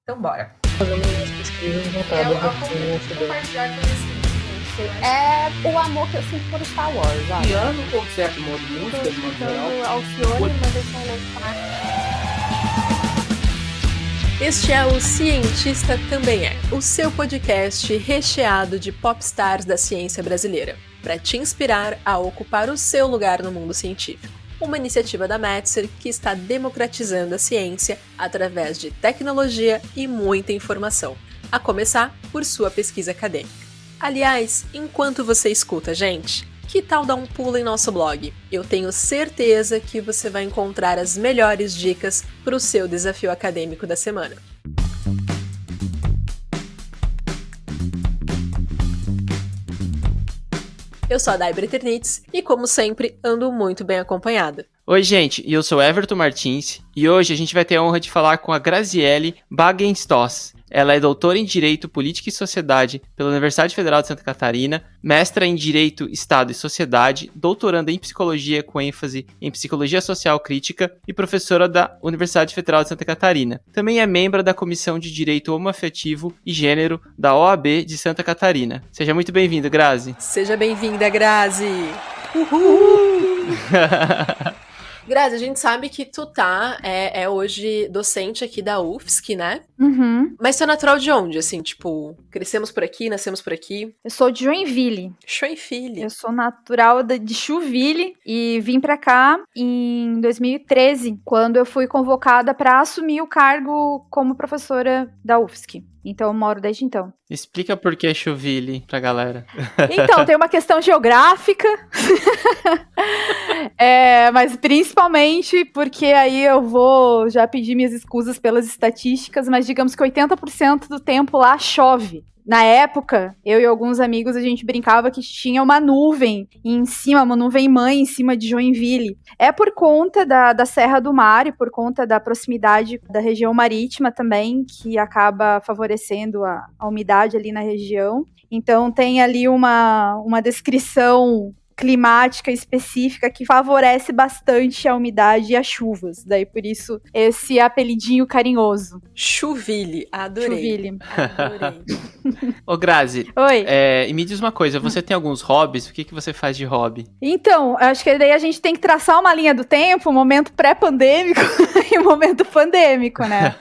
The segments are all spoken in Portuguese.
Então bora. Fazendo umas pesquisas voltadas Eu compartilhar conhecimento. É o amor que eu sinto por Star Wars, ó. Piano com certo modo de música, de modo geral. Alcione, mas deixa eu louco. Este é o Cientista Também É, o seu podcast recheado de popstars da ciência brasileira, para te inspirar a ocupar o seu lugar no mundo científico. Uma iniciativa da Metzer que está democratizando a ciência através de tecnologia e muita informação, a começar por sua pesquisa acadêmica. Aliás, enquanto você escuta, gente, que tal dar um pulo em nosso blog? Eu tenho certeza que você vai encontrar as melhores dicas para o seu desafio acadêmico da semana. Eu sou a Daibre Ternitz e, como sempre, ando muito bem acompanhada. Oi, gente, eu sou Everton Martins e hoje a gente vai ter a honra de falar com a Graziele Bagenstoss. Ela é doutora em Direito, Política e Sociedade pela Universidade Federal de Santa Catarina, mestra em Direito, Estado e Sociedade, doutoranda em Psicologia com ênfase em Psicologia Social Crítica e professora da Universidade Federal de Santa Catarina. Também é membro da Comissão de Direito Homoafetivo e Gênero da OAB de Santa Catarina. Seja muito bem-vinda, Grazi. Seja bem-vinda, Grazi! Uhul! Grazi, a gente sabe que tu é hoje docente aqui da UFSC, né? Uhum. Mas tu é natural de onde, assim, tipo, crescemos por aqui, nascemos por aqui? Eu sou de Joinville. Joinville. Eu sou natural de Joinville e vim pra cá em 2013, quando eu fui convocada para assumir o cargo como professora da UFSC. Então eu moro desde então. Explica por que Joinville pra galera. Então, tem uma questão geográfica, mas principalmente porque aí eu vou já pedir minhas escusas pelas estatísticas, mas digamos que 80% do tempo lá chove. Na época, eu e alguns amigos, a gente brincava que tinha uma nuvem em cima, uma nuvem mãe em cima de Joinville. É por conta da Serra do Mar e por conta da proximidade da região marítima também, que acaba favorecendo a umidade ali na região. Então tem ali uma descrição climática específica que favorece bastante a umidade e as chuvas. Daí, por isso, esse apelidinho carinhoso. Joinville, adorei. Joinville. Adorei. Ô, Grazi, Oi. E me diz uma coisa, você tem alguns hobbies? O que você faz de hobby? Então, acho que daí a gente tem que traçar uma linha do tempo, um momento pré-pandêmico e um momento pandêmico, né?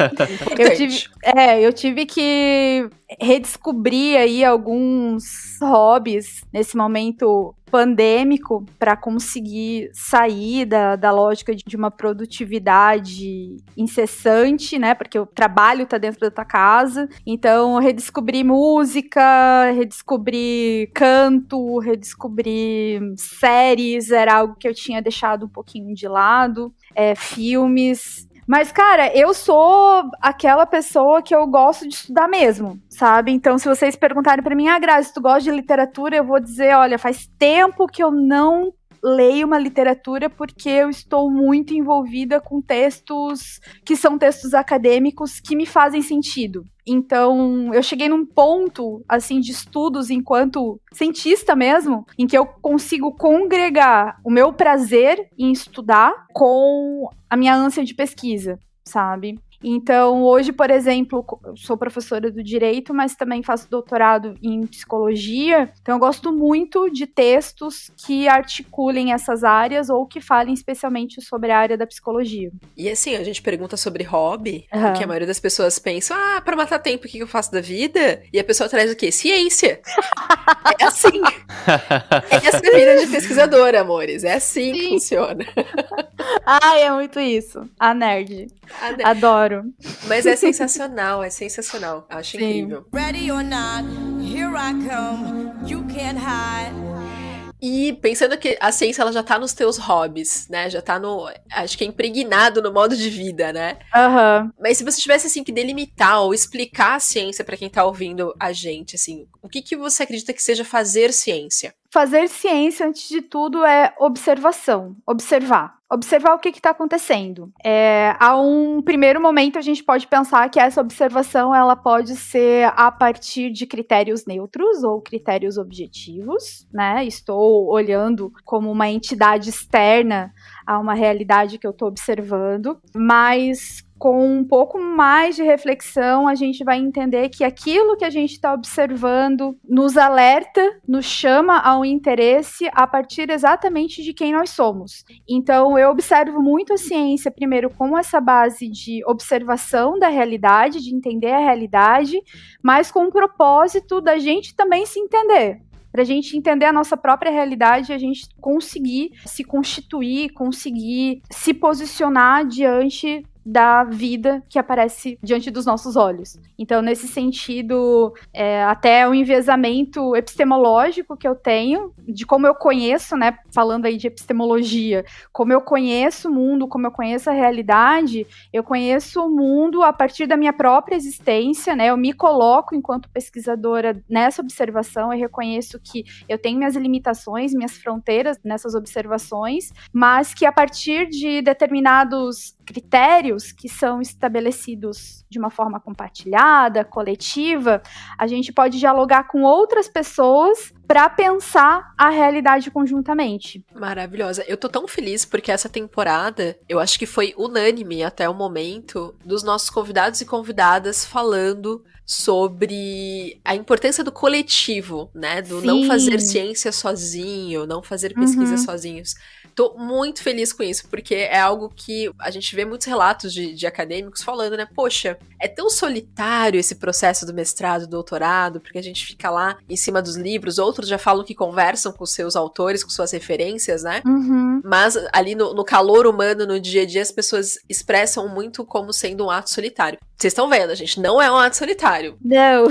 Eu tive que redescobrir aí alguns hobbies nesse momento pandêmico para conseguir sair da lógica de uma produtividade incessante, né? Porque o trabalho tá dentro da tua casa. Então, redescobrir música, redescobrir canto, redescobrir séries, era algo que eu tinha deixado um pouquinho de lado. Filmes. Mas, cara, eu sou aquela pessoa que eu gosto de estudar mesmo, sabe? Então, se vocês perguntarem pra mim, Grazi, tu gosta de literatura? Eu vou dizer, olha, faz tempo que eu não leio uma literatura porque eu estou muito envolvida com textos que são textos acadêmicos que me fazem sentido. Então, eu cheguei num ponto, assim, de estudos enquanto cientista mesmo, em que eu consigo congregar o meu prazer em estudar com a minha ânsia de pesquisa, sabe? Então, hoje, por exemplo, eu sou professora do direito, mas também faço doutorado em psicologia. Então, eu gosto muito de textos que articulem essas áreas ou que falem especialmente sobre a área da psicologia. E assim, a gente pergunta sobre hobby, porque a maioria das pessoas pensa, pra matar tempo, o que eu faço da vida? E a pessoa traz o quê? Ciência! É assim! Essa é a vida de pesquisadora, amores. É assim que funciona. É muito isso. A nerd. Adoro. Mas é sensacional, acho incrível. Ready or not, here I come, you can't hide. E pensando que a ciência ela já tá nos teus hobbies, né? Já tá acho que é impregnado no modo de vida, né? Uhum. Mas se você tivesse, assim, que delimitar ou explicar a ciência pra quem tá ouvindo a gente, assim, o que você acredita que seja fazer ciência? Fazer ciência, antes de tudo, é observação. Observar o que está acontecendo. A um primeiro momento, a gente pode pensar que essa observação ela pode ser a partir de critérios neutros ou critérios objetivos, né? Estou olhando como uma entidade externa a uma realidade que eu estou observando, mas com um pouco mais de reflexão, a gente vai entender que aquilo que a gente está observando nos alerta, nos chama ao interesse a partir exatamente de quem nós somos. Então, eu observo muito a ciência, primeiro, com essa base de observação da realidade, de entender a realidade, mas com o propósito da gente também se entender. Para a gente entender a nossa própria realidade, a gente conseguir se constituir, conseguir se posicionar diante da vida que aparece diante dos nossos olhos. Então, nesse sentido, até o enviesamento epistemológico que eu tenho, de como eu conheço, né, falando aí de epistemologia, como eu conheço o mundo, como eu conheço a realidade, eu conheço o mundo a partir da minha própria existência, né, eu me coloco enquanto pesquisadora nessa observação, eu reconheço que eu tenho minhas limitações, minhas fronteiras nessas observações, mas que a partir de determinados critérios que são estabelecidos de uma forma compartilhada, coletiva, a gente pode dialogar com outras pessoas para pensar a realidade conjuntamente. Maravilhosa. Eu tô tão feliz porque essa temporada, eu acho que foi unânime até o momento, dos nossos convidados e convidadas falando sobre a importância do coletivo, né? Do Sim. não fazer ciência sozinho, não fazer pesquisa sozinhos. Tô muito feliz com isso, porque é algo que a gente vê muitos relatos de acadêmicos falando, né? Poxa, é tão solitário esse processo do mestrado, do doutorado, porque a gente fica lá em cima dos livros, outros já falam que conversam com seus autores, com suas referências, né? Mas ali no calor humano, no dia a dia, as pessoas expressam muito como sendo um ato solitário. Vocês estão vendo, gente, não é um ato solitário. Não.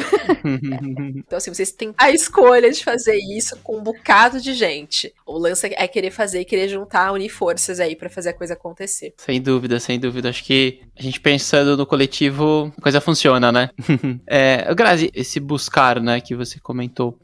Então, assim, vocês têm a escolha de fazer isso com um bocado de gente. O lance é querer fazer e querer juntar, unir forças aí pra fazer a coisa acontecer. Sem dúvida, sem dúvida. Acho que a gente pensando no coletivo, a coisa funciona, né? Grazi, esse buscar, né, que você comentou,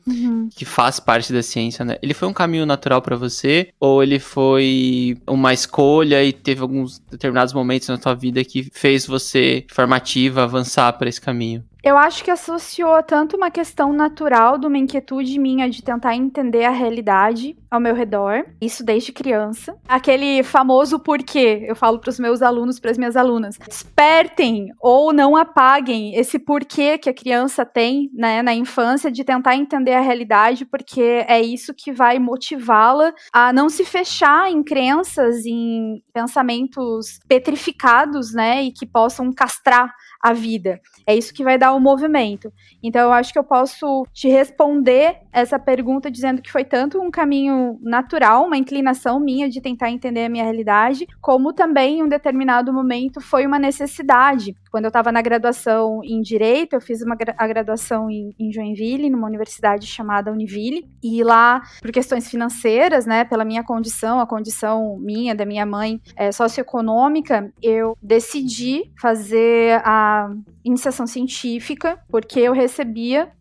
que faz parte da ciência, né? Ele foi um caminho natural pra você? Ou ele foi uma escolha e teve alguns determinados momentos na tua vida que fez você, de forma ativa, avançar para esse caminho? Eu acho que associou tanto uma questão natural de uma inquietude minha de tentar entender a realidade ao meu redor, isso desde criança. Aquele famoso porquê, eu falo para os meus alunos, para as minhas alunas, despertem ou não apaguem esse porquê que a criança tem, né, na infância de tentar entender a realidade, porque é isso que vai motivá-la a não se fechar em crenças, em pensamentos petrificados, né, e que possam castrar a vida. É isso que vai dar o movimento. Então, eu acho que eu posso te responder essa pergunta dizendo que foi tanto um caminho natural, uma inclinação minha de tentar entender a minha realidade, como também, em um determinado momento, foi uma necessidade. Quando eu estava na graduação em Direito, eu fiz a graduação em Joinville, numa universidade chamada Univille, e lá, por questões financeiras, né, pela minha condição, a condição minha, da minha mãe, socioeconômica, eu decidi fazer a iniciação científica, porque eu recebia,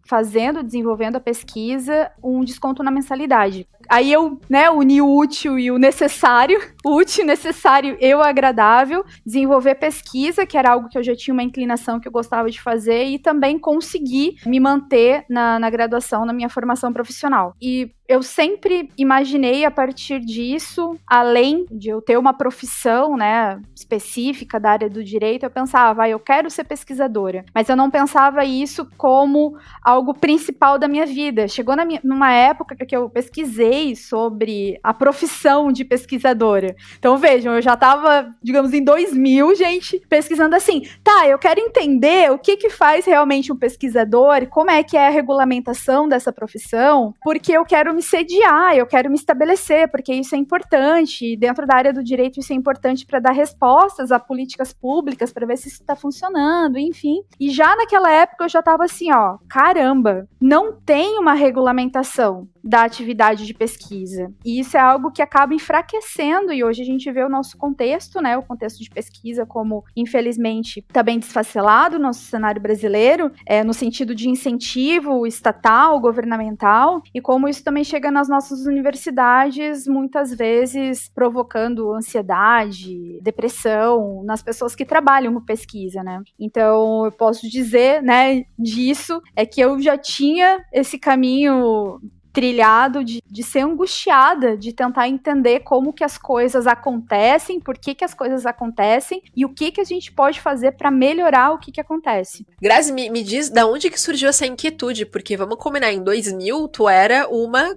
desenvolvendo a pesquisa, um desconto na mensalidade. Aí eu, né, uni o útil e o necessário, o útil, necessário e o agradável, desenvolver pesquisa, que era algo que eu já tinha uma inclinação que eu gostava de fazer, e também consegui me manter na graduação, na minha formação profissional. E eu sempre imaginei, a partir disso, além de eu ter uma profissão, né, específica da área do direito, eu pensava, eu quero ser pesquisadora. Mas eu não pensava isso como algo principal da minha vida. Chegou numa época que eu pesquisei sobre a profissão de pesquisadora. Então, vejam, eu já estava, digamos, em 2000, gente, pesquisando assim, eu quero entender o que faz realmente um pesquisador, como é que é a regulamentação dessa profissão, porque eu quero me sediar, eu quero me estabelecer, porque isso é importante, dentro da área do direito isso é importante para dar respostas a políticas públicas, para ver se isso está funcionando, enfim. E já naquela época eu já estava assim, caramba, não tem uma regulamentação da atividade de pesquisa. E isso é algo que acaba enfraquecendo, e hoje a gente vê o nosso contexto, né, o contexto de pesquisa como, infelizmente, está bem desfacelado no nosso cenário brasileiro, no sentido de incentivo estatal, governamental, e como isso também chega nas nossas universidades, muitas vezes provocando ansiedade, depressão nas pessoas que trabalham com pesquisa, né? Então, eu posso dizer, né, disso, é que eu já tinha esse caminho trilhado de ser angustiada, de tentar entender como que as coisas acontecem, por que as coisas acontecem e o que a gente pode fazer para melhorar o que acontece. Grazi, me diz da onde que surgiu essa inquietude, porque vamos combinar, em 2000 tu era uma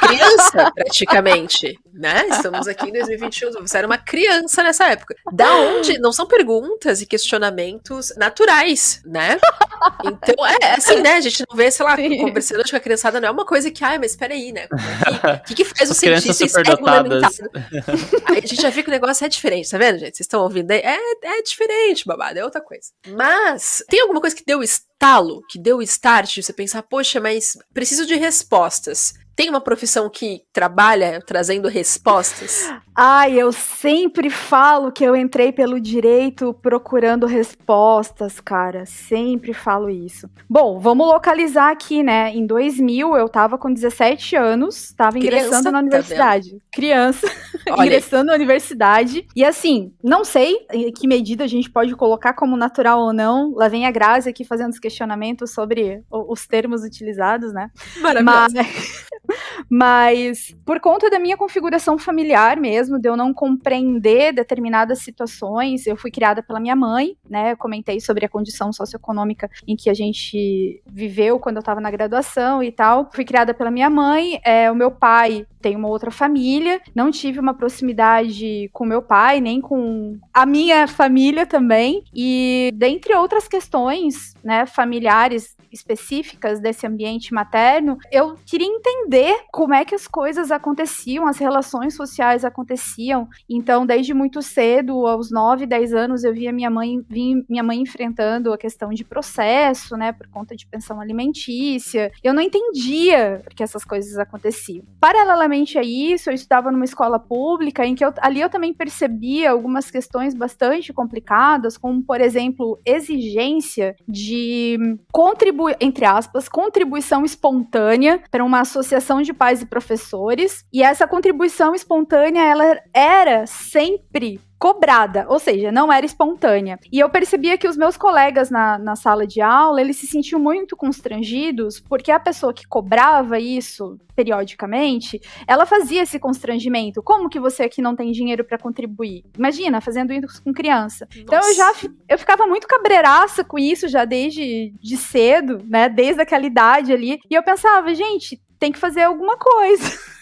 criança, praticamente, né? Estamos aqui em 2021, você era uma criança nessa época. Da onde? Não são perguntas e questionamentos naturais, né? Então, assim, né? A gente não vê, sei lá, conversando com a criançada, não é uma coisa que, mas peraí, né? O que faz o cientista superdotadas. Aí a gente já vê que o negócio é diferente, tá vendo, gente? Vocês estão ouvindo aí? É diferente, babado, é outra coisa. Mas, tem alguma coisa que deu estalo, que deu start, de você pensar, poxa, mas preciso de respostas. Tem uma profissão que trabalha trazendo respostas? Eu sempre falo que eu entrei pelo direito procurando respostas, cara. Sempre falo isso. Bom, vamos localizar aqui, né? Em 2000, eu tava com 17 anos, tava ingressando na universidade. Criança, ingressando na universidade. E assim, não sei em que medida a gente pode colocar como natural ou não. Lá vem a Grazi aqui fazendo os questionamentos sobre os termos utilizados, né? Maravilhoso. Mas por conta da minha configuração familiar mesmo, de eu não compreender determinadas situações, eu fui criada pela minha mãe, né? Eu comentei sobre a condição socioeconômica em que a gente viveu quando eu estava na graduação e tal. Fui criada pela minha mãe, o meu pai tem uma outra família, não tive uma proximidade com meu pai, nem com a minha família também, e dentre outras questões, né, familiares específicas desse ambiente materno, eu queria entender como é que as coisas aconteciam, as relações sociais aconteciam. Então, desde muito cedo, aos 9, 10 anos, eu via minha mãe enfrentando a questão de processo, né, por conta de pensão alimentícia. Eu não entendia por que essas coisas aconteciam. Paralelamente a isso, eu estudava numa escola pública em que ali eu também percebia algumas questões bastante complicadas, como, por exemplo, exigência de entre aspas, contribuição espontânea para uma associação de pais e professores, e essa contribuição espontânea, ela era sempre cobrada, ou seja, não era espontânea. E eu percebia que os meus colegas na sala de aula, eles se sentiam muito constrangidos, porque a pessoa que cobrava isso periodicamente, ela fazia esse constrangimento. Como que você aqui não tem dinheiro para contribuir? Imagina, fazendo isso com criança. Nossa. Então eu ficava muito cabreiraça com isso já desde cedo, né, desde aquela idade ali, e eu pensava, gente, tem que fazer alguma coisa.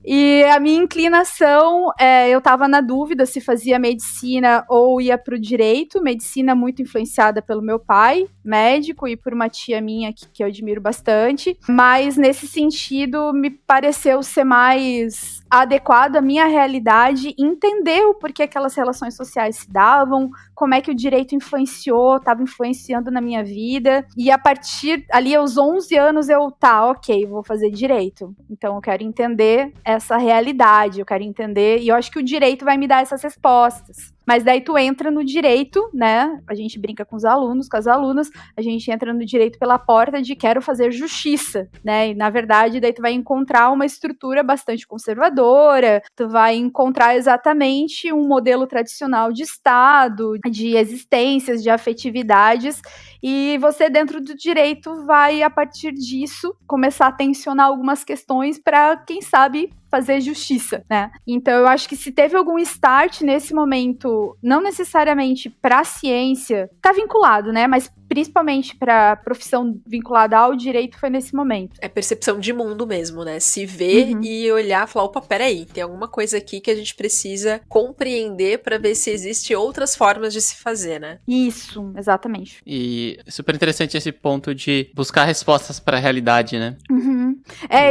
E a minha inclinação, eu tava na dúvida se fazia medicina ou ia pro direito. Medicina muito influenciada pelo meu pai, médico, e por uma tia minha que eu admiro bastante. Mas nesse sentido, me pareceu ser mais adequado à minha realidade, entender o porquê aquelas relações sociais se davam, como é que o direito estava influenciando na minha vida. E a partir ali, aos 11 anos, ok, vou fazer direito. Então eu quero entender essa realidade, eu quero entender, e eu acho que o direito vai me dar essas respostas. Mas daí tu entra no direito, né? A gente brinca com os alunos, com as alunas, a gente entra no direito pela porta de quero fazer justiça, né? E na verdade, daí tu vai encontrar uma estrutura bastante conservadora, tu vai encontrar exatamente um modelo tradicional de Estado, de existências, de afetividades, e você dentro do direito vai, a partir disso, começar a tensionar algumas questões para, quem sabe, fazer justiça, né? Então eu acho que se teve algum start nesse momento, não necessariamente para a ciência, tá vinculado, né? Mas principalmente para profissão vinculada ao direito foi nesse momento. É percepção de mundo mesmo, né? Se ver e olhar e falar, opa, peraí, tem alguma coisa aqui que a gente precisa compreender para ver se existem outras formas de se fazer, né? Isso, exatamente. E super interessante esse ponto de buscar respostas para a realidade, né?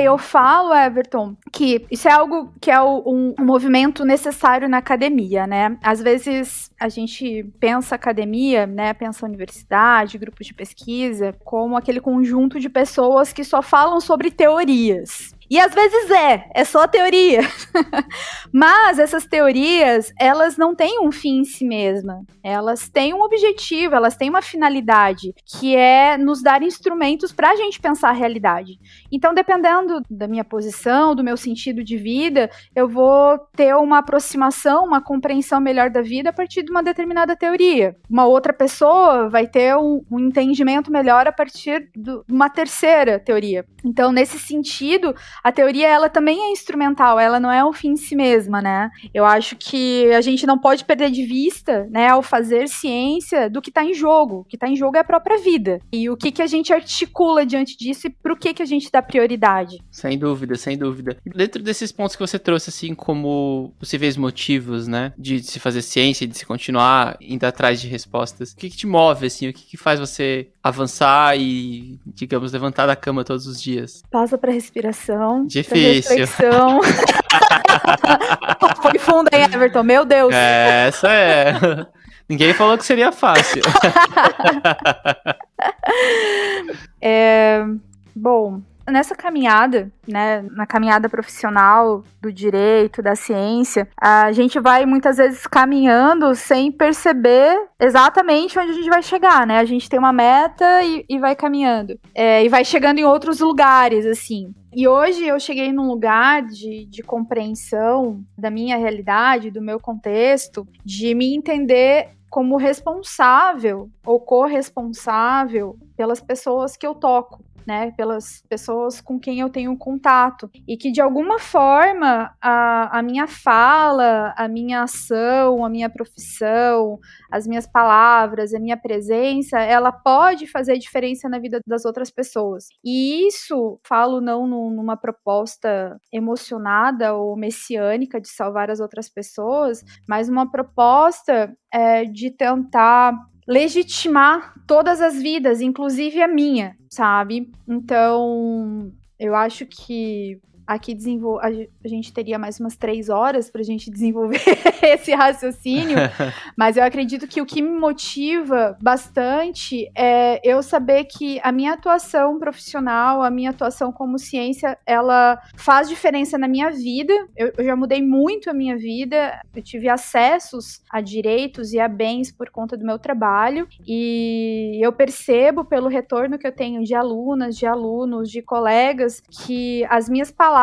Eu falo, Everton, que isso é algo que é um movimento necessário na academia, né? Às vezes a gente pensa academia, né? Pensa universidade, grupos de pesquisa, como aquele conjunto de pessoas que só falam sobre teorias. E às vezes é só teoria. Mas essas teorias, elas não têm um fim em si mesma. Elas têm um objetivo, elas têm uma finalidade, que é nos dar instrumentos para a gente pensar a realidade. Então, dependendo da minha posição, do meu sentido de vida, eu vou ter uma aproximação, uma compreensão melhor da vida a partir de uma determinada teoria. Uma outra pessoa vai ter um entendimento melhor a partir de uma terceira teoria. Então, nesse sentido, a teoria, ela também é instrumental, ela não é um fim em si mesma, né? Eu acho que a gente não pode perder de vista, né, ao fazer ciência, do que está em jogo. O que está em jogo é a própria vida. E o que a gente articula diante disso e pro que a gente dá prioridade. Sem dúvida, sem dúvida. Dentro desses pontos que você trouxe, assim, como possíveis motivos, né, de se fazer ciência, de se continuar indo atrás de respostas, o que te move, assim, o que faz você avançar e, digamos, levantar da cama todos os dias? Pausa para respiração. Difícil. Reflexão. Foi fundo, hein, Everton? Meu Deus. Essa é. Ninguém falou que seria fácil. Bom, nessa caminhada, né, na caminhada profissional do direito, da ciência, a gente vai muitas vezes caminhando sem perceber exatamente onde a gente vai chegar, né? A gente tem uma meta e vai caminhando. E vai chegando em outros lugares, assim. E hoje eu cheguei num lugar de compreensão da minha realidade, do meu contexto, de me entender como responsável ou corresponsável pelas pessoas que eu toco, né, pelas pessoas com quem eu tenho contato, e que de alguma forma a minha fala, a minha ação, a minha profissão, as minhas palavras, a minha presença, ela pode fazer diferença na vida das outras pessoas. E isso, falo não numa proposta emocionada ou messiânica de salvar as outras pessoas, mas uma proposta de tentar legitimar todas as vidas, inclusive a minha, sabe? Então, eu acho que aqui a gente teria mais umas 3 horas pra gente desenvolver esse raciocínio, mas eu acredito que o que me motiva bastante é eu saber que a minha atuação profissional, a minha atuação como ciência, ela faz diferença na minha vida. Eu já mudei muito a minha vida, eu tive acessos a direitos e a bens por conta do meu trabalho, e eu percebo pelo retorno que eu tenho de alunas, de alunos, de colegas, que as minhas palavras,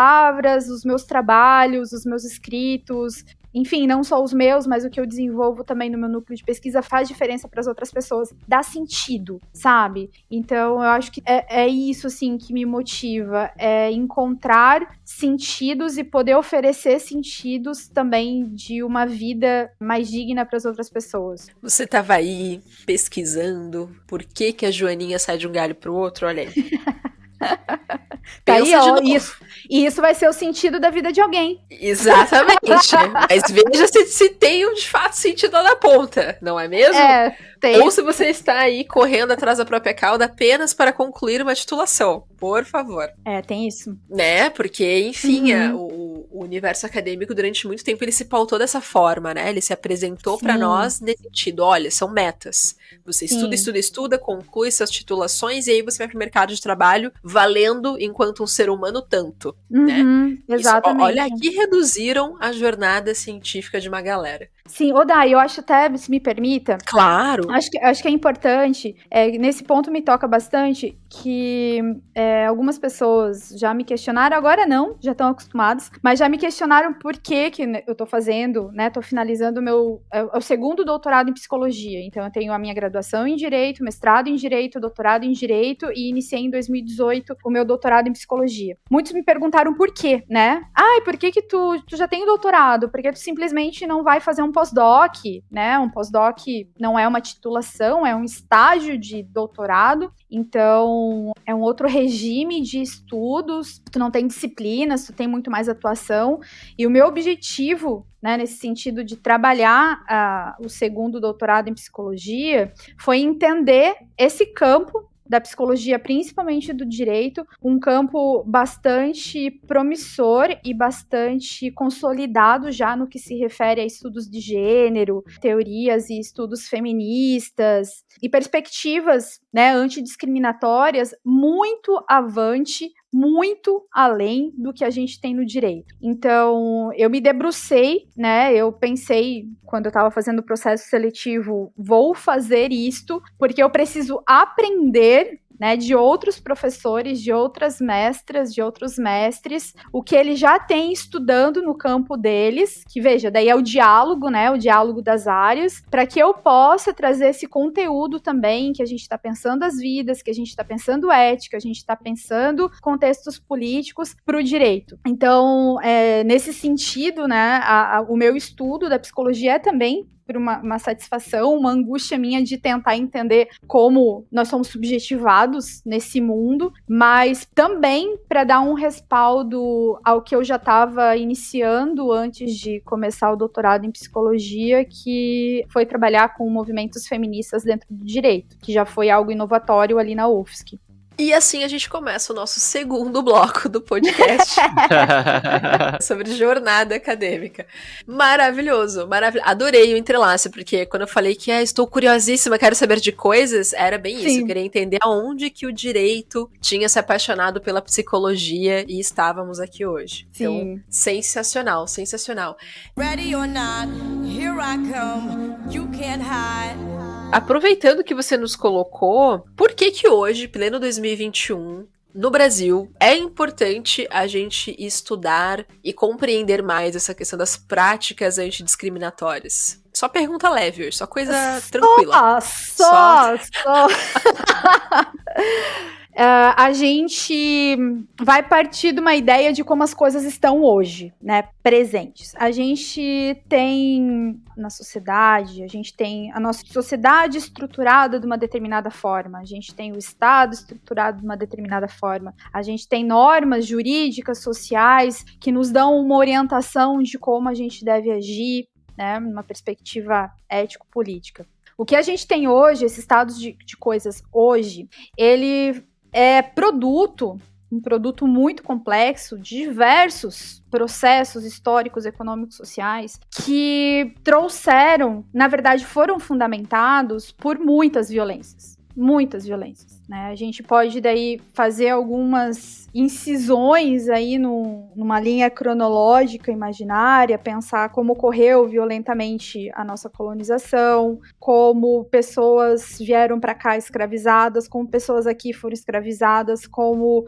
os meus trabalhos, os meus escritos, enfim, não só os meus, mas o que eu desenvolvo também no meu núcleo de pesquisa faz diferença para as outras pessoas, dá sentido, sabe? Então, eu acho que é isso, assim, que me motiva, é encontrar sentidos e poder oferecer sentidos também de uma vida mais digna para as outras pessoas. Você estava aí pesquisando por que a Joaninha sai de um galho pro outro, olha aí. Tá aí, ó, isso vai ser o sentido da vida de alguém. Exatamente. Mas veja se tem de fato sentido lá na ponta, não é mesmo? Tem. Ou se você está aí correndo atrás da própria cauda apenas para concluir uma titulação, por favor. Tem isso. Né? Porque, enfim, o universo acadêmico durante muito tempo ele se pautou dessa forma, né? Ele se apresentou para nós nesse sentido. Olha, são metas. Você estuda, conclui suas titulações e aí você vai para o mercado de trabalho valendo enquanto um ser humano tanto, né? Exatamente. Isso, olha, aqui reduziram a jornada científica de uma galera. Sim, Dai, eu acho até, se me permita... Claro! Acho que é importante, nesse ponto me toca bastante, que algumas pessoas já me questionaram, agora não, já estão acostumadas, mas já me questionaram por que eu tô fazendo, né, tô finalizando o segundo doutorado em psicologia. Então eu tenho a minha graduação em Direito, mestrado em Direito, doutorado em Direito e iniciei em 2018 o meu doutorado em Psicologia. Muitos me perguntaram por quê, né? Por que tu já tem doutorado? Por que tu simplesmente não vai fazer um pós-doc, né? Um pós-doc não é uma titulação, é um estágio de doutorado, então é um outro regime de estudos, tu não tem disciplinas, tu tem muito mais atuação, e o meu objetivo, né, nesse sentido de trabalhar o segundo doutorado em psicologia, foi entender esse campo da psicologia, principalmente do direito, um campo bastante promissor e bastante consolidado já no que se refere a estudos de gênero, teorias e estudos feministas, e perspectivas, né, antidiscriminatórias muito avante, muito além do que a gente tem no direito. Então, eu me debrucei, né, eu pensei, quando eu estava fazendo o processo seletivo, vou fazer isto, porque eu preciso aprender, né, de outros professores, de outras mestras, de outros mestres, o que eles já têm estudando no campo deles, que veja, daí é o diálogo, né, o diálogo das áreas, para que eu possa trazer esse conteúdo também, que a gente está pensando as vidas, que a gente está pensando ética, a gente está pensando contextos políticos para o direito. Então, nesse sentido, né, o meu estudo da psicologia é também por uma satisfação, uma angústia minha de tentar entender como nós somos subjetivados nesse mundo, mas também para dar um respaldo ao que eu já estava iniciando antes de começar o doutorado em psicologia, que foi trabalhar com movimentos feministas dentro do direito, que já foi algo inovatório ali na UFSC. E assim a gente começa o nosso segundo bloco do podcast sobre jornada acadêmica. Maravilhoso, maravilhoso. Adorei o entrelace, porque quando eu falei que estou curiosíssima, quero saber de coisas, era bem isso. Sim. Eu queria entender aonde que o direito tinha se apaixonado pela psicologia e estávamos aqui hoje. Sim. Então, sensacional, sensacional. Ready or not, here I come. You can't hide. Aproveitando que você nos colocou, por que que hoje, pleno 2021, no Brasil, é importante a gente estudar e compreender mais essa questão das práticas antidiscriminatórias? Só pergunta leve hoje, só coisa tranquila. Só. A gente vai partir de uma ideia de como as coisas estão hoje, né, presentes. A gente tem na sociedade, a gente tem a nossa sociedade estruturada de uma determinada forma, a gente tem o Estado estruturado de uma determinada forma, a gente tem normas jurídicas, sociais, que nos dão uma orientação de como a gente deve agir, né, numa perspectiva ético-política. O que a gente tem hoje, esse estado de coisas hoje, ele é um produto muito complexo de diversos processos históricos, econômicos, sociais, que trouxeram, na verdade, foram fundamentados por muitas violências, né? A gente pode daí fazer algumas incisões aí numa linha cronológica imaginária, pensar como ocorreu violentamente a nossa colonização, como pessoas vieram para cá escravizadas, como pessoas aqui foram escravizadas, como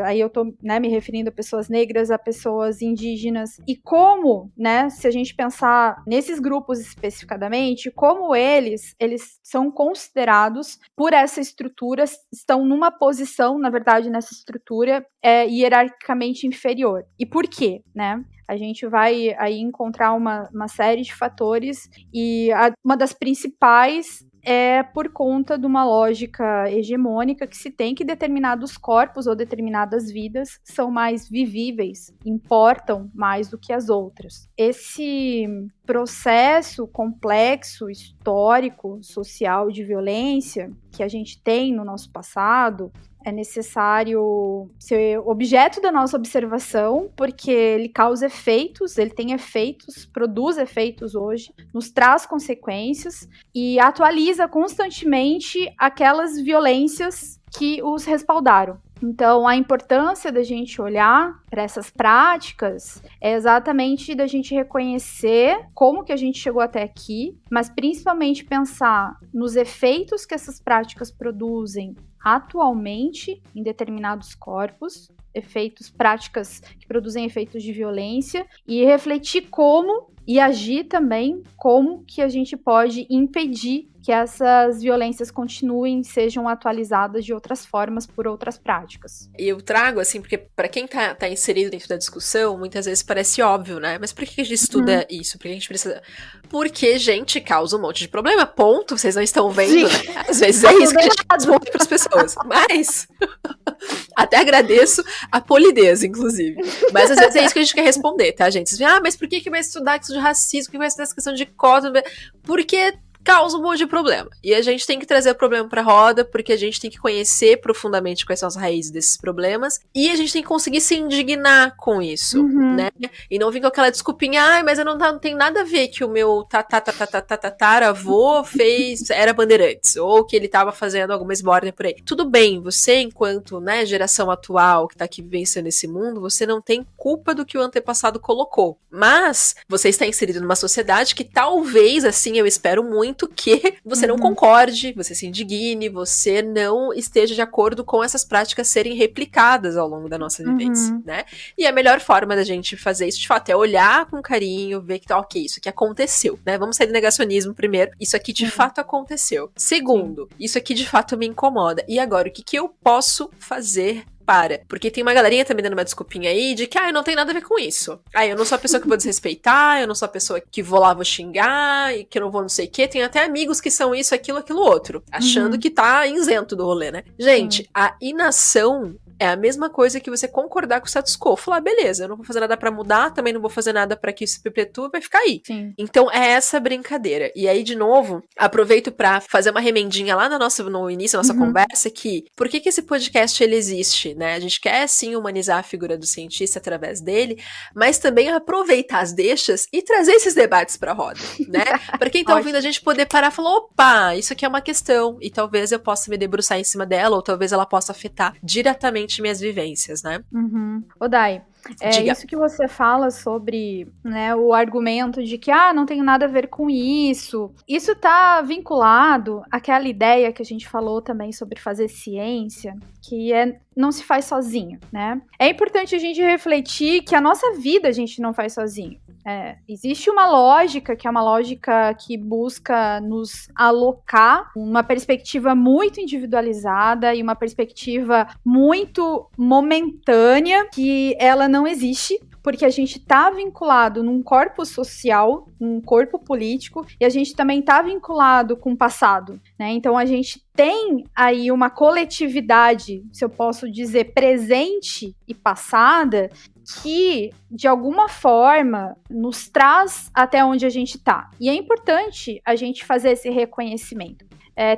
aí eu tô, né, me referindo a pessoas negras, a pessoas indígenas, e como, né, se a gente pensar nesses grupos especificadamente, como eles são considerados por essa estrutura, estão numa posição, na verdade, nessa estrutura hierarquicamente inferior. E por quê, né? A gente vai aí encontrar uma série de fatores e uma das principais é por conta de uma lógica hegemônica que se tem que determinados corpos ou determinadas vidas são mais vivíveis, importam mais do que as outras. Esse processo complexo, histórico, social de violência que a gente tem no nosso passado é necessário ser objeto da nossa observação, porque ele causa efeitos, ele tem efeitos, produz efeitos hoje, nos traz consequências e atualiza constantemente aquelas violências que os respaldaram. Então, a importância da gente olhar para essas práticas é exatamente da gente reconhecer como que a gente chegou até aqui, mas principalmente pensar nos efeitos que essas práticas produzem atualmente em determinados corpos, práticas que produzem efeitos de violência, e refletir e agir também como que a gente pode impedir que essas violências continuem, sejam atualizadas de outras formas por outras práticas. E eu trago, assim, porque para quem tá inserido dentro da discussão, muitas vezes parece óbvio, né? Mas por que a gente estuda isso? Por que a gente precisa... Porque, gente, causa um monte de problema, ponto. Vocês não estão vendo, né? Às vezes é isso que a gente responde pras pessoas. Mas... até agradeço a polidez, inclusive. Mas às vezes é isso que a gente quer responder, tá, gente? Vocês veem, mas por que vai estudar questão de racismo? Por que vai estudar essa questão de cota? Porque causa um monte de problema. E a gente tem que trazer o problema pra roda, porque a gente tem que conhecer profundamente quais são as raízes desses problemas, e a gente tem que conseguir se indignar com isso, né? E não vir com aquela desculpinha, mas eu não tem nada a ver que o meu tataravô era Bandeirantes, ou que ele tava fazendo alguma esbórnia por aí. Tudo bem, você, enquanto, né, geração atual que tá aqui vivenciando esse mundo, você não tem culpa do que o antepassado colocou. Mas você está inserido numa sociedade que talvez, assim, eu espero muito que você não concorde, você se indigne, você não esteja de acordo com essas práticas serem replicadas ao longo da nossa vivência, né? E a melhor forma da gente fazer isso, de fato, é olhar com carinho, ver que, ok, isso aqui aconteceu, né? Vamos sair do negacionismo primeiro. Isso aqui de fato aconteceu. Segundo, isso aqui de fato me incomoda. E agora, o que eu posso fazer para? Porque tem uma galerinha também dando uma desculpinha aí de que, eu não tem nada a ver com isso. Eu não sou a pessoa que vou desrespeitar, eu não sou a pessoa que vou lá, vou xingar, e que eu não vou não sei o quê. Tem até amigos que são isso, aquilo outro. Achando que tá isento do rolê, né? Gente, a inação é a mesma coisa que você concordar com o status quo. Falar, beleza, eu não vou fazer nada pra mudar, também não vou fazer nada pra que isso se perpetue, vai ficar aí. Sim. Então é essa brincadeira. E aí, de novo, aproveito pra fazer uma remendinha lá no início da nossa conversa, que por que esse podcast ele existe, né? A gente quer sim humanizar a figura do cientista através dele, mas também aproveitar as deixas e trazer esses debates pra roda, né? Pra quem tá ouvindo a gente poder parar e falar, opa, isso aqui é uma questão, e talvez eu possa me debruçar em cima dela, ou talvez ela possa afetar diretamente minhas vivências, né? Ô, Dai, Diga. Isso que você fala sobre, né, o argumento de que, não tem nada a ver com isso. Isso tá vinculado àquela ideia que a gente falou também sobre fazer ciência, que não se faz sozinho, né? É importante a gente refletir que a nossa vida a gente não faz sozinho. Existe uma lógica, que é uma lógica que busca nos alocar uma perspectiva muito individualizada e uma perspectiva muito momentânea, que ela não existe, porque a gente está vinculado num corpo social, num corpo político, e a gente também está vinculado com o passado, né? Então a gente tem aí uma coletividade, se eu posso dizer, presente e passada, que, de alguma forma, nos traz até onde a gente está. E é importante a gente fazer esse reconhecimento.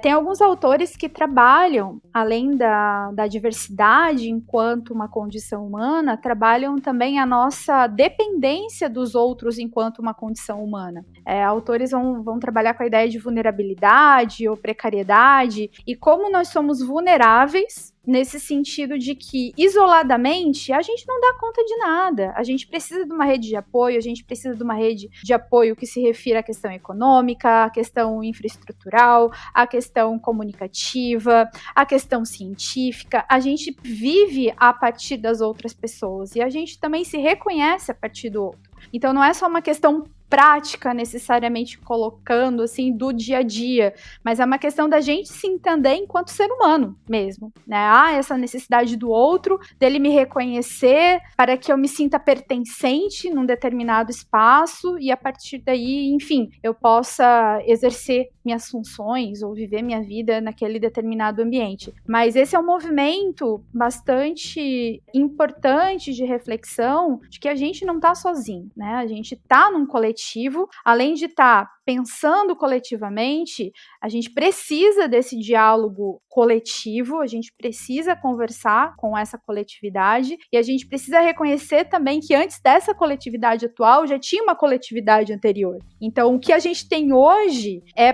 Tem alguns autores que trabalham, além da diversidade enquanto uma condição humana, trabalham também a nossa dependência dos outros enquanto uma condição humana. Autores vão trabalhar com a ideia de vulnerabilidade ou precariedade e como nós somos vulneráveis nesse sentido de que, isoladamente, a gente não dá conta de nada. A gente precisa de uma rede de apoio, a gente precisa de uma rede de apoio que se refira à questão econômica, à questão infraestrutural, à questão comunicativa, à questão científica. A gente vive a partir das outras pessoas e a gente também se reconhece a partir do outro. Então, não é só uma questão prática, necessariamente colocando, assim, do dia a dia, mas é uma questão da gente se entender enquanto ser humano mesmo, né? Essa necessidade do outro, dele me reconhecer para que eu me sinta pertencente num determinado espaço e a partir daí, enfim, eu possa exercer minhas funções ou viver minha vida naquele determinado ambiente. Mas esse é um movimento bastante importante de reflexão de que a gente não tá sozinho, né? A gente tá num coletivo, além de estar pensando coletivamente, a gente precisa desse diálogo coletivo, a gente precisa conversar com essa coletividade e a gente precisa reconhecer também que antes dessa coletividade atual já tinha uma coletividade anterior. Então, o que a gente tem hoje é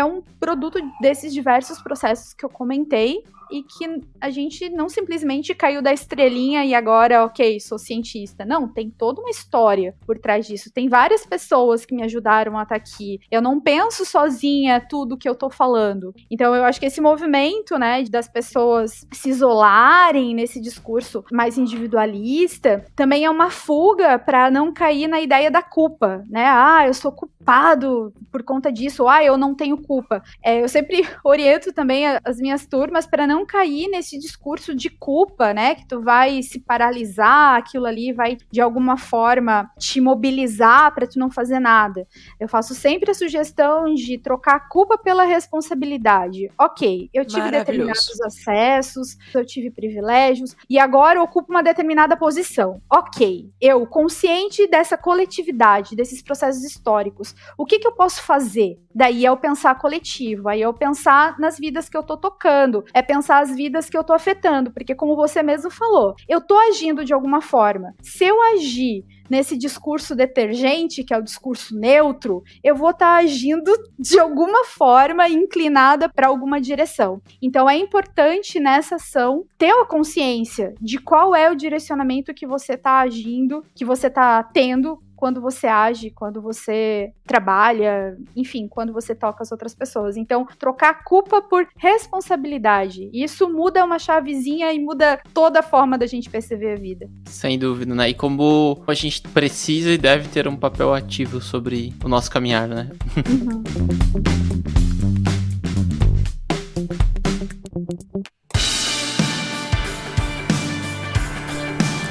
um produto desses diversos processos que eu comentei e que a gente não simplesmente caiu da estrelinha e agora, ok, sou cientista. Não, tem toda uma história por trás disso. Tem várias pessoas que me ajudaram a estar aqui. Eu não penso sozinha tudo que eu tô falando. Então, eu acho que esse movimento, né, das pessoas se isolarem nesse discurso mais individualista, também é uma fuga para não cair na ideia da culpa, né? Eu sou culpado por conta disso, eu não tenho culpa. Eu sempre oriento também as minhas turmas para não não cair nesse discurso de culpa, né, que tu vai se paralisar, aquilo ali vai de alguma forma te mobilizar para tu não fazer nada. Eu faço sempre a sugestão de trocar a culpa pela responsabilidade. Ok, eu tive determinados acessos, eu tive privilégios e agora eu ocupo uma determinada posição. Ok, eu, consciente dessa coletividade, desses processos históricos, o que eu posso fazer? Daí é o pensar coletivo, aí é o pensar nas vidas que eu tô tocando, é pensar as vidas que eu tô afetando, porque como você mesmo falou, eu tô agindo de alguma forma. Se eu agir nesse discurso detergente, que é o discurso neutro, eu vou estar agindo de alguma forma inclinada para alguma direção. Então é importante nessa ação ter a consciência de qual é o direcionamento que você está agindo, que você está tendo quando você age, quando você trabalha, enfim, quando você toca as outras pessoas. Então, trocar a culpa por responsabilidade. Isso muda uma chavezinha e muda toda a forma da gente perceber a vida. Sem dúvida, né? E como a gente precisa e deve ter um papel ativo sobre o nosso caminhar, né? Uhum.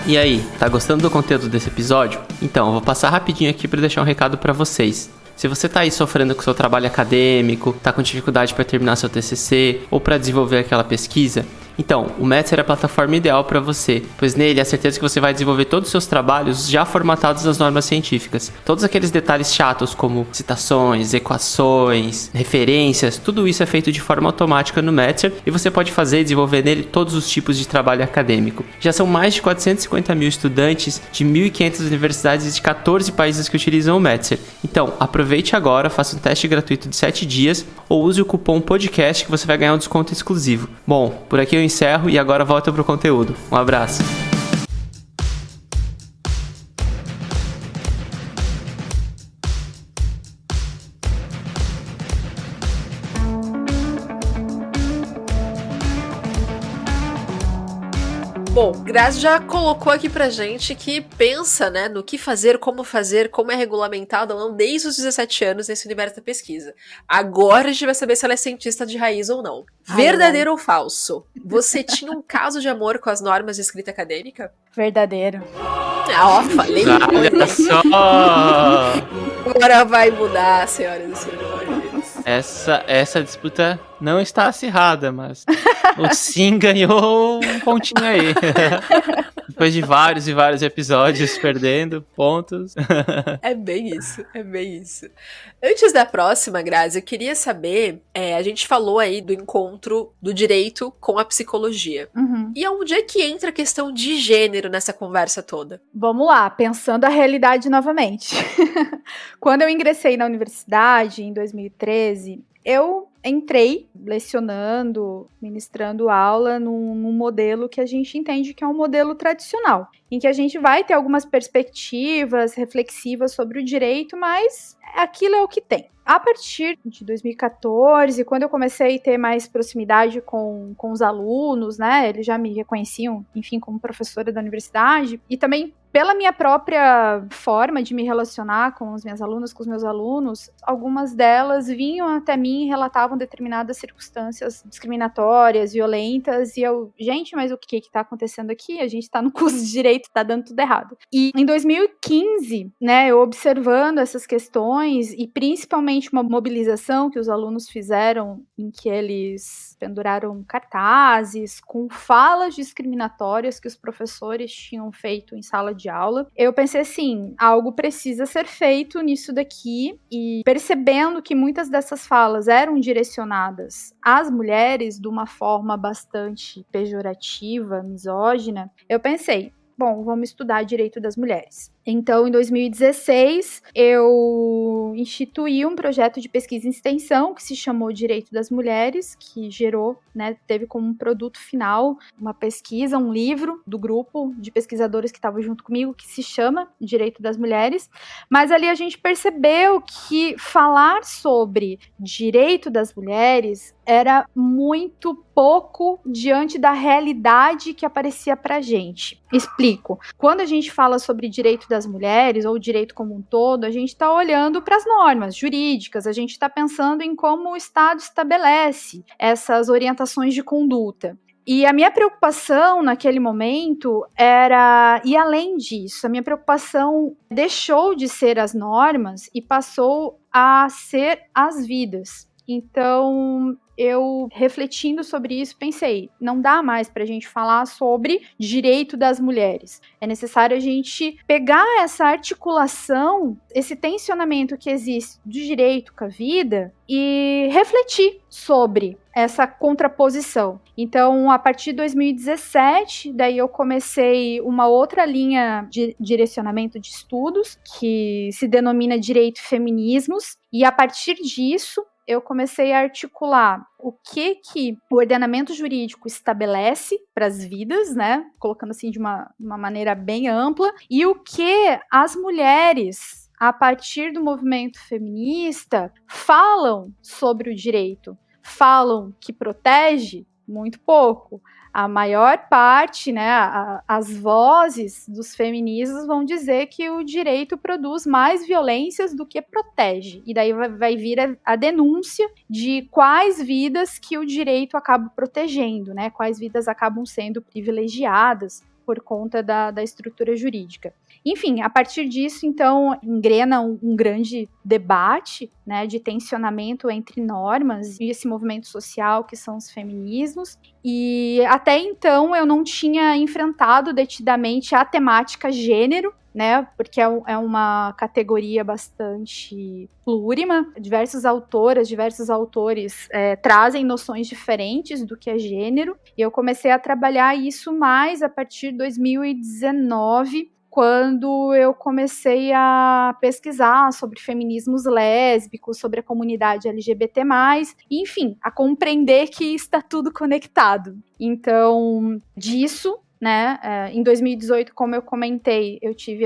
E aí, tá gostando do conteúdo desse episódio? Então, eu vou passar rapidinho aqui para deixar um recado para vocês. Se você tá aí sofrendo com o seu trabalho acadêmico, tá com dificuldade para terminar seu TCC ou para desenvolver aquela pesquisa, então, o Metzer é a plataforma ideal para você, pois nele é a certeza que você vai desenvolver todos os seus trabalhos já formatados nas normas científicas. Todos aqueles detalhes chatos como citações, equações, referências, tudo isso é feito de forma automática no Metzer e você pode fazer e desenvolver nele todos os tipos de trabalho acadêmico. Já são mais de 450 mil estudantes de 1.500 universidades de 14 países que utilizam o Metzer. Então, aproveite agora, faça um teste gratuito de 7 dias ou use o cupom podcast que você vai ganhar um desconto exclusivo. Bom, por aqui eu encerro e agora volta pro conteúdo. Um abraço. Bom, Grazi já colocou aqui pra gente que pensa, né, no que fazer, como é regulamentado ou não desde os 17 anos nesse universo da pesquisa. Agora a gente vai saber se ela é cientista de raiz ou não. Verdadeiro ou falso? Você tinha um caso de amor com as normas de escrita acadêmica? Verdadeiro. Ó, falei. Olha só! Agora vai mudar, senhoras e senhores. Essa disputa não está acirrada, mas o Sim ganhou um pontinho aí. Depois de vários e vários episódios perdendo pontos. É bem isso, é bem isso. Antes da próxima, Grazi, eu queria saber, a gente falou aí do encontro do direito com a psicologia. Uhum. E onde é que entra a questão de gênero nessa conversa toda? Vamos lá, pensando a realidade novamente. Quando eu ingressei na universidade, em 2013, eu entrei lecionando, ministrando aula num modelo que a gente entende que é um modelo tradicional, em que a gente vai ter algumas perspectivas reflexivas sobre o direito, mas aquilo é o que tem. A partir de 2014, quando eu comecei a ter mais proximidade com os alunos, né, eles já me reconheciam, enfim, como professora da universidade, e também pela minha própria forma de me relacionar com as minhas alunas, com os meus alunos, algumas delas vinham até mim e relatavam determinadas circunstâncias discriminatórias, violentas, e eu, gente, mas o que está acontecendo aqui? A gente está no curso de Direito, está dando tudo errado. E em 2015, né, eu observando essas questões, e principalmente uma mobilização que os alunos fizeram, em que eles penduraram cartazes com falas discriminatórias que os professores tinham feito em sala de aula, eu pensei assim, algo precisa ser feito nisso daqui, e percebendo que muitas dessas falas eram direcionadas às mulheres de uma forma bastante pejorativa, misógina, eu pensei, bom, vamos estudar direito das mulheres. Então, em 2016, eu instituí um projeto de pesquisa e extensão que se chamou Direito das Mulheres, que gerou, né, teve como produto final uma pesquisa, um livro do grupo de pesquisadores que estavam junto comigo, que se chama Direito das Mulheres. Mas ali a gente percebeu que falar sobre direito das mulheres era muito pouco diante da realidade que aparecia pra gente. Explico. Quando a gente fala sobre direito das mulheres, ou o direito como um todo, a gente está olhando para as normas jurídicas, a gente está pensando em como o Estado estabelece essas orientações de conduta. E a minha preocupação naquele momento era ir além disso. A minha preocupação deixou de ser as normas e passou a ser as vidas. Então, eu, refletindo sobre isso, pensei, não dá mais para a gente falar sobre direito das mulheres. É necessário a gente pegar essa articulação, esse tensionamento que existe do direito com a vida e refletir sobre essa contraposição. Então, a partir de 2017, daí eu comecei uma outra linha de direcionamento de estudos, que se denomina Direito e Feminismos, e a partir disso, eu comecei a articular o que o ordenamento jurídico estabelece para as vidas, né? Colocando assim de uma maneira bem ampla, e o que as mulheres, a partir do movimento feminista, falam sobre o direito. Falam que protege muito pouco. A maior parte, né, as vozes dos feminismos vão dizer que o direito produz mais violências do que protege. E daí vai vir a denúncia de quais vidas que o direito acaba protegendo, né? Quais vidas acabam sendo privilegiadas por conta da estrutura jurídica. Enfim, a partir disso, então, engrena um grande debate, né, de tensionamento entre normas e esse movimento social que são os feminismos. E até então eu não tinha enfrentado detidamente a temática gênero, né, porque é uma categoria bastante plurima. Diversas autoras, diversos autores trazem noções diferentes do que é gênero. E eu comecei a trabalhar isso mais a partir de 2019, quando eu comecei a pesquisar sobre feminismos lésbicos, sobre a comunidade LGBT+, enfim, a compreender que está tudo conectado. Então, disso, né, em 2018, como eu comentei, eu tive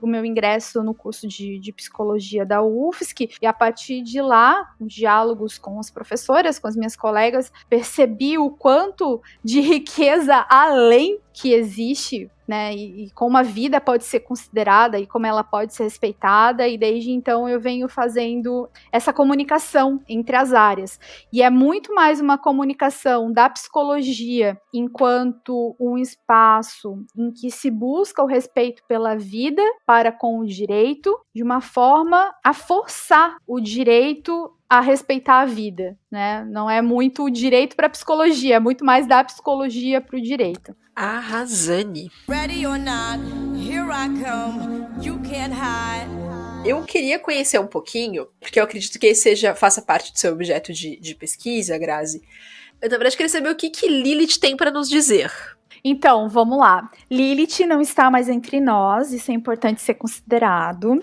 o meu ingresso no curso de psicologia da UFSC, e a partir de lá, diálogos com as professoras, com as minhas colegas, percebi o quanto de riqueza além que existe, né, e como a vida pode ser considerada e como ela pode ser respeitada, e desde então eu venho fazendo essa comunicação entre as áreas. E é muito mais uma comunicação da psicologia enquanto um espaço em que se busca o respeito pela vida para com o direito, de uma forma a forçar o direito a respeitar a vida, né? Não é muito o direito para a psicologia, é muito mais da psicologia para o direito. Arrasane. Ready or not, here I come, you can't hide. Eu queria conhecer um pouquinho, porque eu acredito que esse faça parte do seu objeto de pesquisa, Grazi. Eu, na verdade, queria saber o que Lilith tem para nos dizer. Então, vamos lá. Lilith não está mais entre nós, isso é importante ser considerado.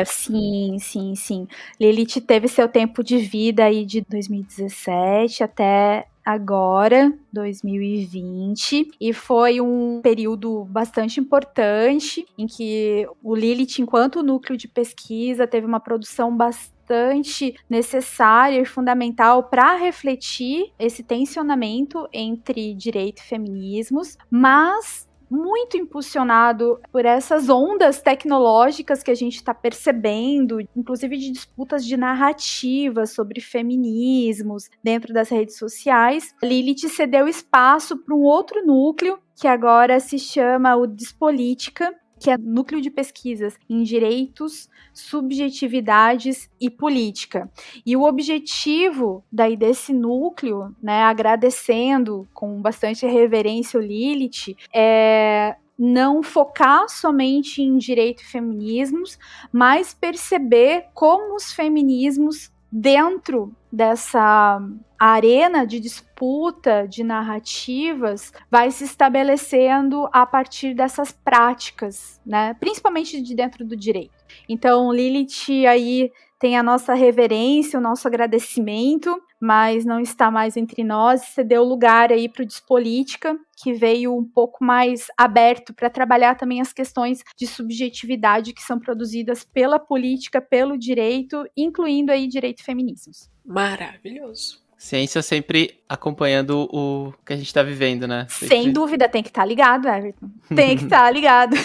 Sim. Lilith teve seu tempo de vida aí de 2017 até agora, 2020, e foi um período bastante importante em que o Lilith, enquanto núcleo de pesquisa, teve uma produção bastante necessária e fundamental para refletir esse tensionamento entre direito e feminismos, mas muito impulsionado por essas ondas tecnológicas que a gente está percebendo, inclusive de disputas de narrativas sobre feminismos dentro das redes sociais. Lilith cedeu espaço para um outro núcleo, que agora se chama o Despolítica, que é núcleo de pesquisas em direitos, subjetividades e política. E o objetivo daí desse núcleo, né, agradecendo com bastante reverência o Lilith, é não focar somente em direito e feminismos, mas perceber como os feminismos dentro dessa arena de disputa de narrativas vai se estabelecendo a partir dessas práticas, né? Principalmente de dentro do direito. Então, Lilith aí tem a nossa reverência, o nosso agradecimento, mas não está mais entre nós, cedeu lugar aí para o Despolítica, que veio um pouco mais aberto para trabalhar também as questões de subjetividade que são produzidas pela política, pelo direito, incluindo aí direito e feminismos. Maravilhoso. Ciência sempre acompanhando o que a gente tá vivendo, né? Sem dúvida, tem que estar ligado, Everton. Tem que estar ligado.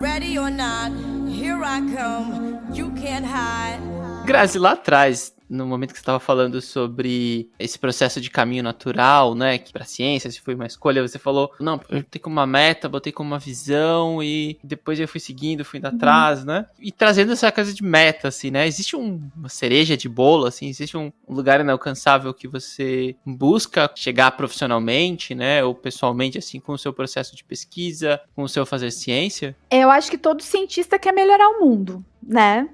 Ready or not, here I come. You can't hide. Grazi, lá atrás, no momento que você estava falando sobre esse processo de caminho natural, né, que pra ciência, se foi uma escolha, você falou, não, eu botei como uma meta, botei como uma visão e depois eu fui seguindo, fui indo atrás, né, e trazendo essa coisa de meta, assim, né, existe uma cereja de bolo, assim, existe um lugar inalcançável que você busca chegar profissionalmente, né, ou pessoalmente, assim, com o seu processo de pesquisa, com o seu fazer ciência? Eu acho que todo cientista quer melhorar o mundo, né?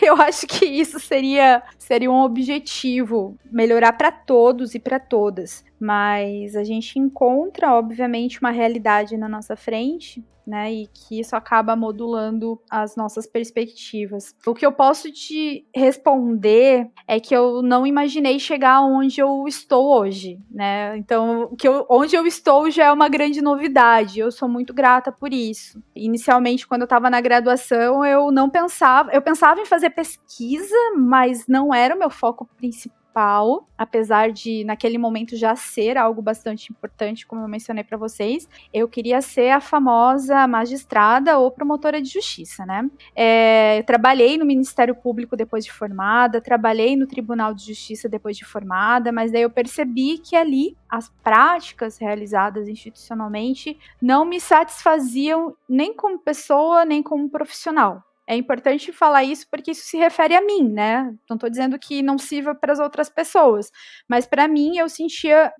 Eu acho que isso seria um objetivo, melhorar para todos e para todas. Mas a gente encontra, obviamente, uma realidade na nossa frente, né? E que isso acaba modulando as nossas perspectivas. O que eu posso te responder é que eu não imaginei chegar onde eu estou hoje, né? Então, onde eu estou já é uma grande novidade. Eu sou muito grata por isso. Inicialmente, quando eu estava na graduação, eu pensava em fazer pesquisa, mas não era o meu foco principal. Apesar de naquele momento já ser algo bastante importante, como eu mencionei para vocês, eu queria ser a famosa magistrada ou promotora de justiça, né? Eu trabalhei no Ministério Público depois de formada, trabalhei no Tribunal de Justiça depois de formada, mas daí eu percebi que ali as práticas realizadas institucionalmente não me satisfaziam nem como pessoa, nem como profissional. É importante falar isso porque isso se refere a mim, né? Não estou dizendo que não sirva para as outras pessoas, mas para mim eu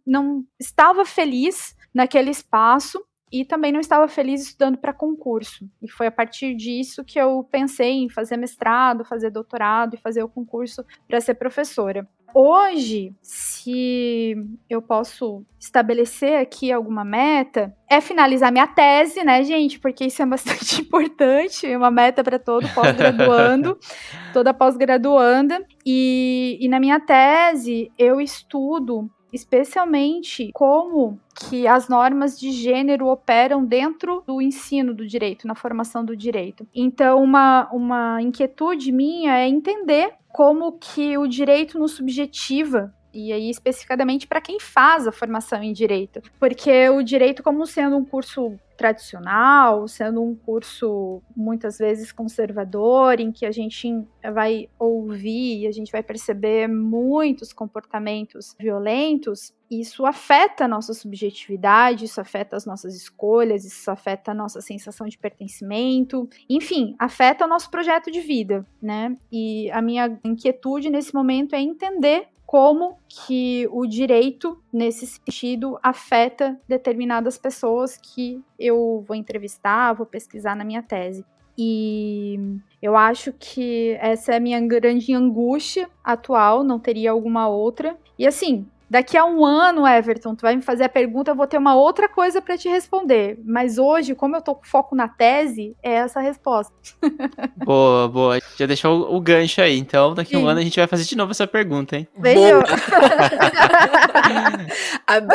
não estava feliz naquele espaço e também não estava feliz estudando para concurso. E foi a partir disso que eu pensei em fazer mestrado, fazer doutorado e fazer o concurso para ser professora. Hoje, se eu posso estabelecer aqui alguma meta, é finalizar minha tese, né, gente? Porque isso é bastante importante, é uma meta para todo pós-graduando, toda pós-graduanda. E na minha tese, eu estudo especialmente como que as normas de gênero operam dentro do ensino do direito, na formação do direito. Então, uma inquietude minha é entender como que o direito nos subjetiva, e aí especificadamente para quem faz a formação em direito. Porque o direito, como sendo um curso tradicional, sendo um curso muitas vezes conservador, em que a gente vai ouvir e a gente vai perceber muitos comportamentos violentos, isso afeta a nossa subjetividade, isso afeta as nossas escolhas, isso afeta a nossa sensação de pertencimento, enfim, afeta o nosso projeto de vida, né? E a minha inquietude nesse momento é entender como que o direito, nesse sentido, afeta determinadas pessoas que eu vou entrevistar, vou pesquisar na minha tese. E eu acho que essa é a minha grande angústia atual, não teria alguma outra. E assim, daqui a um ano, Everton, tu vai me fazer a pergunta, eu vou ter uma outra coisa para te responder. Mas hoje, como eu tô com foco na tese, é essa a resposta. Boa. Já deixou o gancho aí. Então, daqui a um ano a gente vai fazer de novo essa pergunta, hein? Veja.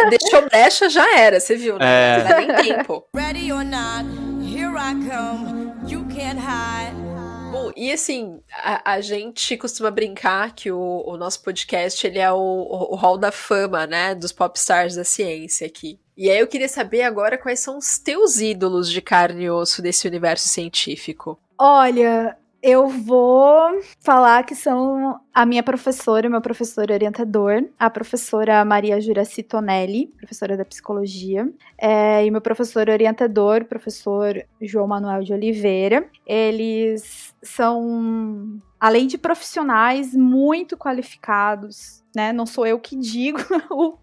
Deixou brecha, já era, você viu, né? Não dá nem tempo. Ready or not, here I come. You can't hide. Bom, e assim, a gente costuma brincar que o nosso podcast, ele é o hall da fama, né, dos popstars da ciência aqui. E aí eu queria saber agora quais são os teus ídolos de carne e osso desse universo científico. Olha, eu vou falar que são a minha professora, meu professor orientador, a professora Maria Juraci Tonelli, professora da psicologia, e meu professor orientador, professor João Manuel de Oliveira. Eles são, além de profissionais, muito qualificados, né? Não sou eu que digo,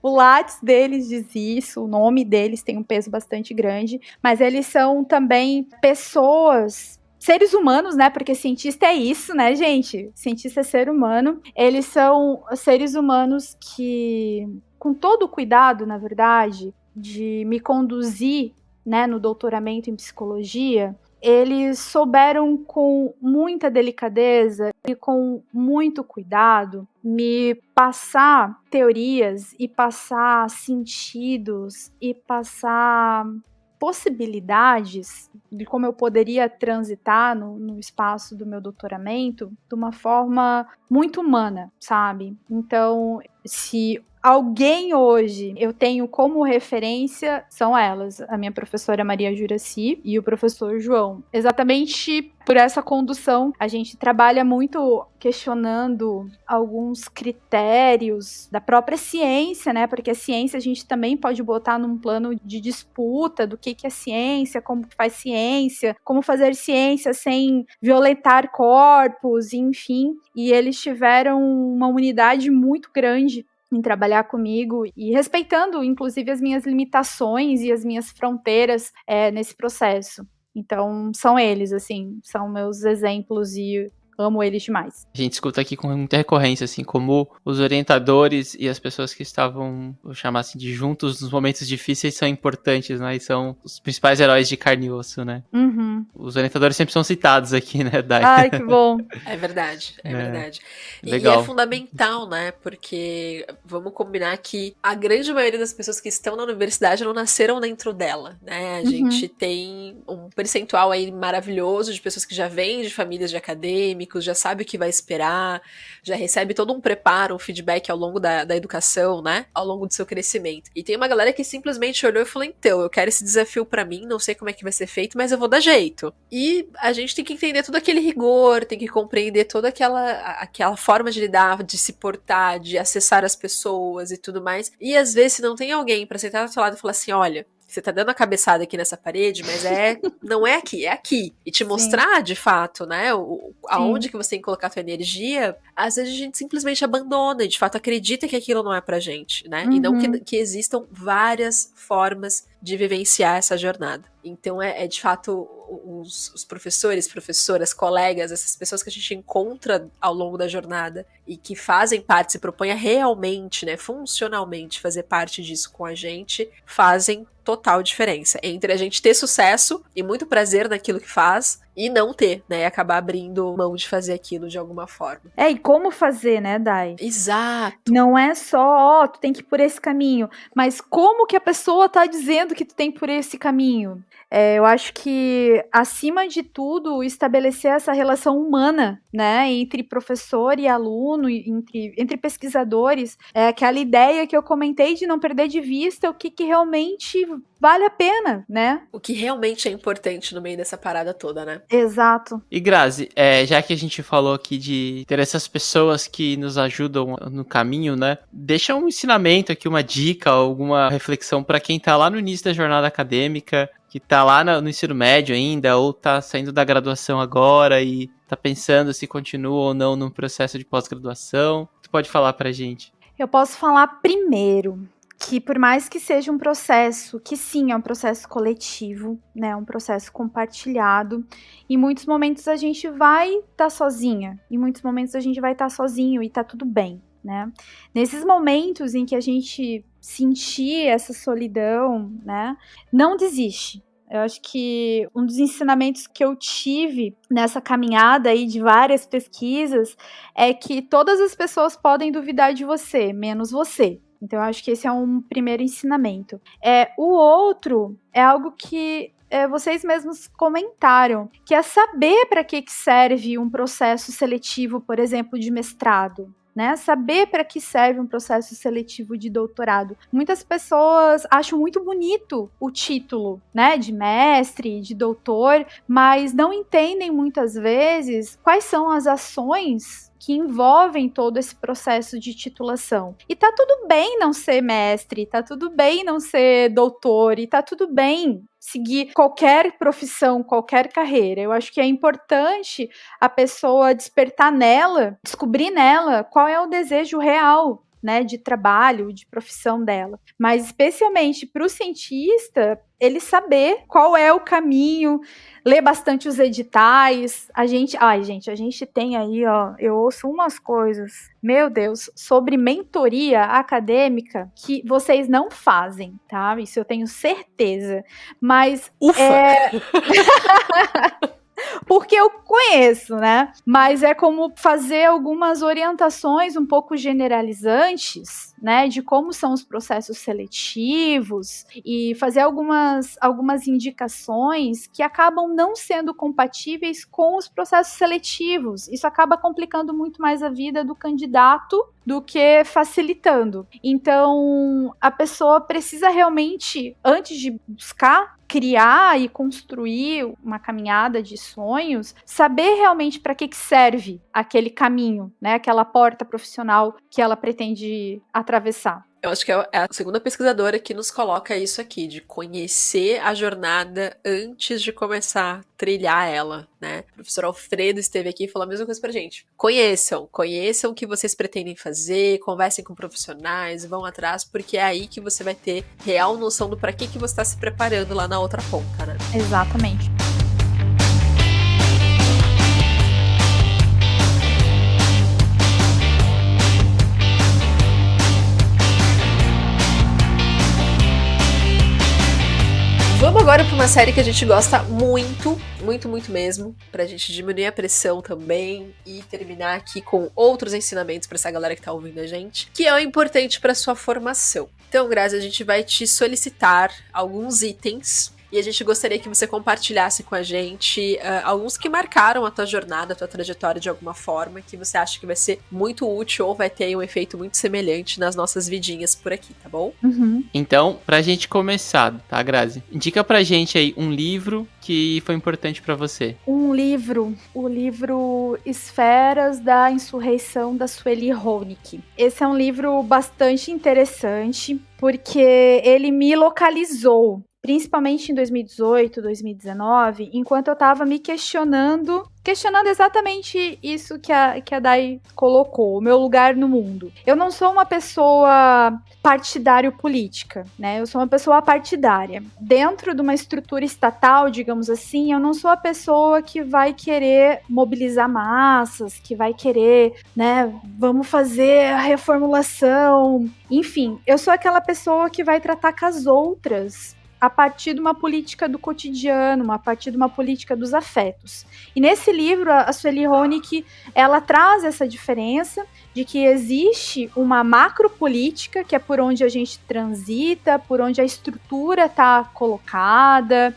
o Lattes deles diz isso, o nome deles tem um peso bastante grande, mas eles são também pessoas, seres humanos, né? Porque cientista é isso, né, gente? Cientista é ser humano. Eles são seres humanos que, com todo o cuidado, na verdade, de me conduzir, né, no doutoramento em psicologia, eles souberam com muita delicadeza e com muito cuidado me passar teorias e passar sentidos e passar possibilidades de como eu poderia transitar no espaço do meu doutoramento de uma forma muito humana, sabe? Então, se alguém hoje eu tenho como referência, são elas, a minha professora Maria Juraci e o professor João. Exatamente por essa condução, a gente trabalha muito questionando alguns critérios da própria ciência, né? Porque a ciência a gente também pode botar num plano de disputa do que é ciência, como que faz ciência, como fazer ciência sem violentar corpos, enfim. E eles tiveram uma unidade muito grande em trabalhar comigo e respeitando, inclusive, as minhas limitações e as minhas fronteiras nesse processo. Então, são eles, assim, são meus exemplos e amo eles demais. A gente escuta aqui com muita recorrência, assim, como os orientadores e as pessoas que estavam, vou chamar assim, de juntos nos momentos difíceis são importantes, né? E são os principais heróis de carne e osso, né? Uhum. Os orientadores sempre são citados aqui, né, Dai? Ai, que bom. É verdade, é verdade. Legal. E é fundamental, né? Porque vamos combinar que a grande maioria das pessoas que estão na universidade não nasceram dentro dela, né? A gente tem um percentual aí maravilhoso de pessoas que já vêm de famílias de acadêmicos, já sabe o que vai esperar, já recebe todo um preparo, um feedback ao longo da educação, né? Ao longo do seu crescimento. E tem uma galera que simplesmente olhou e falou, então, eu quero esse desafio pra mim, não sei como é que vai ser feito, mas eu vou dar jeito. E a gente tem que entender todo aquele rigor, tem que compreender toda aquela forma de lidar, de se portar, de acessar as pessoas e tudo mais. E às vezes, se não tem alguém pra sentar do seu lado e falar assim, olha, você tá dando a cabeçada aqui nessa parede, mas não é aqui, é aqui. E te mostrar, de fato, né, aonde que você tem que colocar a tua energia, às vezes a gente simplesmente abandona e, de fato, acredita que aquilo não é pra gente, né? E não que existam várias formas de vivenciar essa jornada. Então, de fato, os professores, professoras, colegas, essas pessoas que a gente encontra ao longo da jornada e que fazem parte, se propõem a realmente, né, funcionalmente fazer parte disso com a gente, fazem total diferença entre a gente ter sucesso e muito prazer naquilo que faz e não ter, né, acabar abrindo mão de fazer aquilo de alguma forma. E como fazer, né, Dai? Exato. Não é só, tu tem que ir por esse caminho, mas como que a pessoa tá dizendo que tu tem que ir por esse caminho? Eu acho que, acima de tudo, estabelecer essa relação humana, né, entre professor e aluno, entre pesquisadores, aquela ideia que eu comentei de não perder de vista o que realmente vale a pena, né? O que realmente é importante no meio dessa parada toda, né? Exato. E Grazi, já que a gente falou aqui de ter essas pessoas que nos ajudam no caminho, né? Deixa um ensinamento aqui, uma dica, alguma reflexão para quem tá lá no início da jornada acadêmica, que tá lá no ensino médio ainda, ou tá saindo da graduação agora e tá pensando se continua ou não num processo de pós-graduação. Tu pode falar pra gente? Eu posso falar primeiro que, por mais que seja um processo, que sim, é um processo coletivo, né, um processo compartilhado, em muitos momentos a gente vai estar sozinha, em muitos momentos a gente vai estar sozinho e tá tudo bem, né. Nesses momentos em que a gente sentir essa solidão, né, não desiste. Eu acho que um dos ensinamentos que eu tive nessa caminhada aí de várias pesquisas é que todas as pessoas podem duvidar de você, menos você. Então, eu acho que esse é um primeiro ensinamento. O outro é algo que vocês mesmos comentaram, que é saber para que serve um processo seletivo, por exemplo, de mestrado. Né, saber para que serve um processo seletivo de doutorado. Muitas pessoas acham muito bonito o título, né, de mestre, de doutor, mas não entendem muitas vezes quais são as ações que envolvem todo esse processo de titulação. E tá tudo bem não ser mestre, tá tudo bem não ser doutor, e tá tudo bem seguir qualquer profissão, qualquer carreira. Eu acho que é importante a pessoa despertar nela, descobrir nela qual é o desejo real, né, de trabalho, de profissão dela. Mas especialmente para o cientista, ele saber qual é o caminho, ler bastante os editais. A gente tem aí, ó, eu ouço umas coisas, meu Deus, sobre mentoria acadêmica que vocês não fazem, tá? Isso eu tenho certeza. Mas porque eu conheço, né? Mas é como fazer algumas orientações um pouco generalizantes, né? De como são os processos seletivos e fazer algumas indicações que acabam não sendo compatíveis com os processos seletivos. Isso acaba complicando muito mais a vida do candidato do que facilitando. Então, a pessoa precisa realmente, antes de buscar criar e construir uma caminhada de sonhos, saber realmente para que serve aquele caminho, né? Aquela porta profissional que ela pretende atravessar. Eu acho que é a segunda pesquisadora que nos coloca isso aqui, de conhecer a jornada antes de começar a trilhar ela, né? O professor Alfredo esteve aqui e falou a mesma coisa pra gente. Conheçam o que vocês pretendem fazer, conversem com profissionais, vão atrás, porque é aí que você vai ter real noção do para que você tá se preparando lá na outra ponta, né? Exatamente. Vamos agora para uma série que a gente gosta muito, muito, muito mesmo, pra gente diminuir a pressão também e terminar aqui com outros ensinamentos pra essa galera que tá ouvindo a gente, que é o importante pra sua formação. Então, Grazi, a gente vai te solicitar alguns itens e a gente gostaria que você compartilhasse com a gente alguns que marcaram a tua jornada, a tua trajetória de alguma forma, que você acha que vai ser muito útil ou vai ter aí um efeito muito semelhante nas nossas vidinhas por aqui, tá bom? Uhum. Então, pra gente começar, tá, Grazi? Indica pra gente aí um livro que foi importante pra você. Um livro, o livro Esferas da Insurreição da Sueli Honig. Esse é um livro bastante interessante, porque ele me localizou, principalmente em 2018, 2019, enquanto eu tava me questionando exatamente isso que a Dai colocou, o meu lugar no mundo. Eu não sou uma pessoa partidário-política, né? Eu sou uma pessoa partidária. Dentro de uma estrutura estatal, digamos assim, eu não sou a pessoa que vai querer mobilizar massas, que vai querer, né, vamos fazer a reformulação. Enfim, eu sou aquela pessoa que vai tratar com as outras a partir de uma política do cotidiano, a partir de uma política dos afetos. E nesse livro, a Sueli Honig, ela traz essa diferença de que existe uma macropolítica, que é por onde a gente transita, por onde a estrutura está colocada,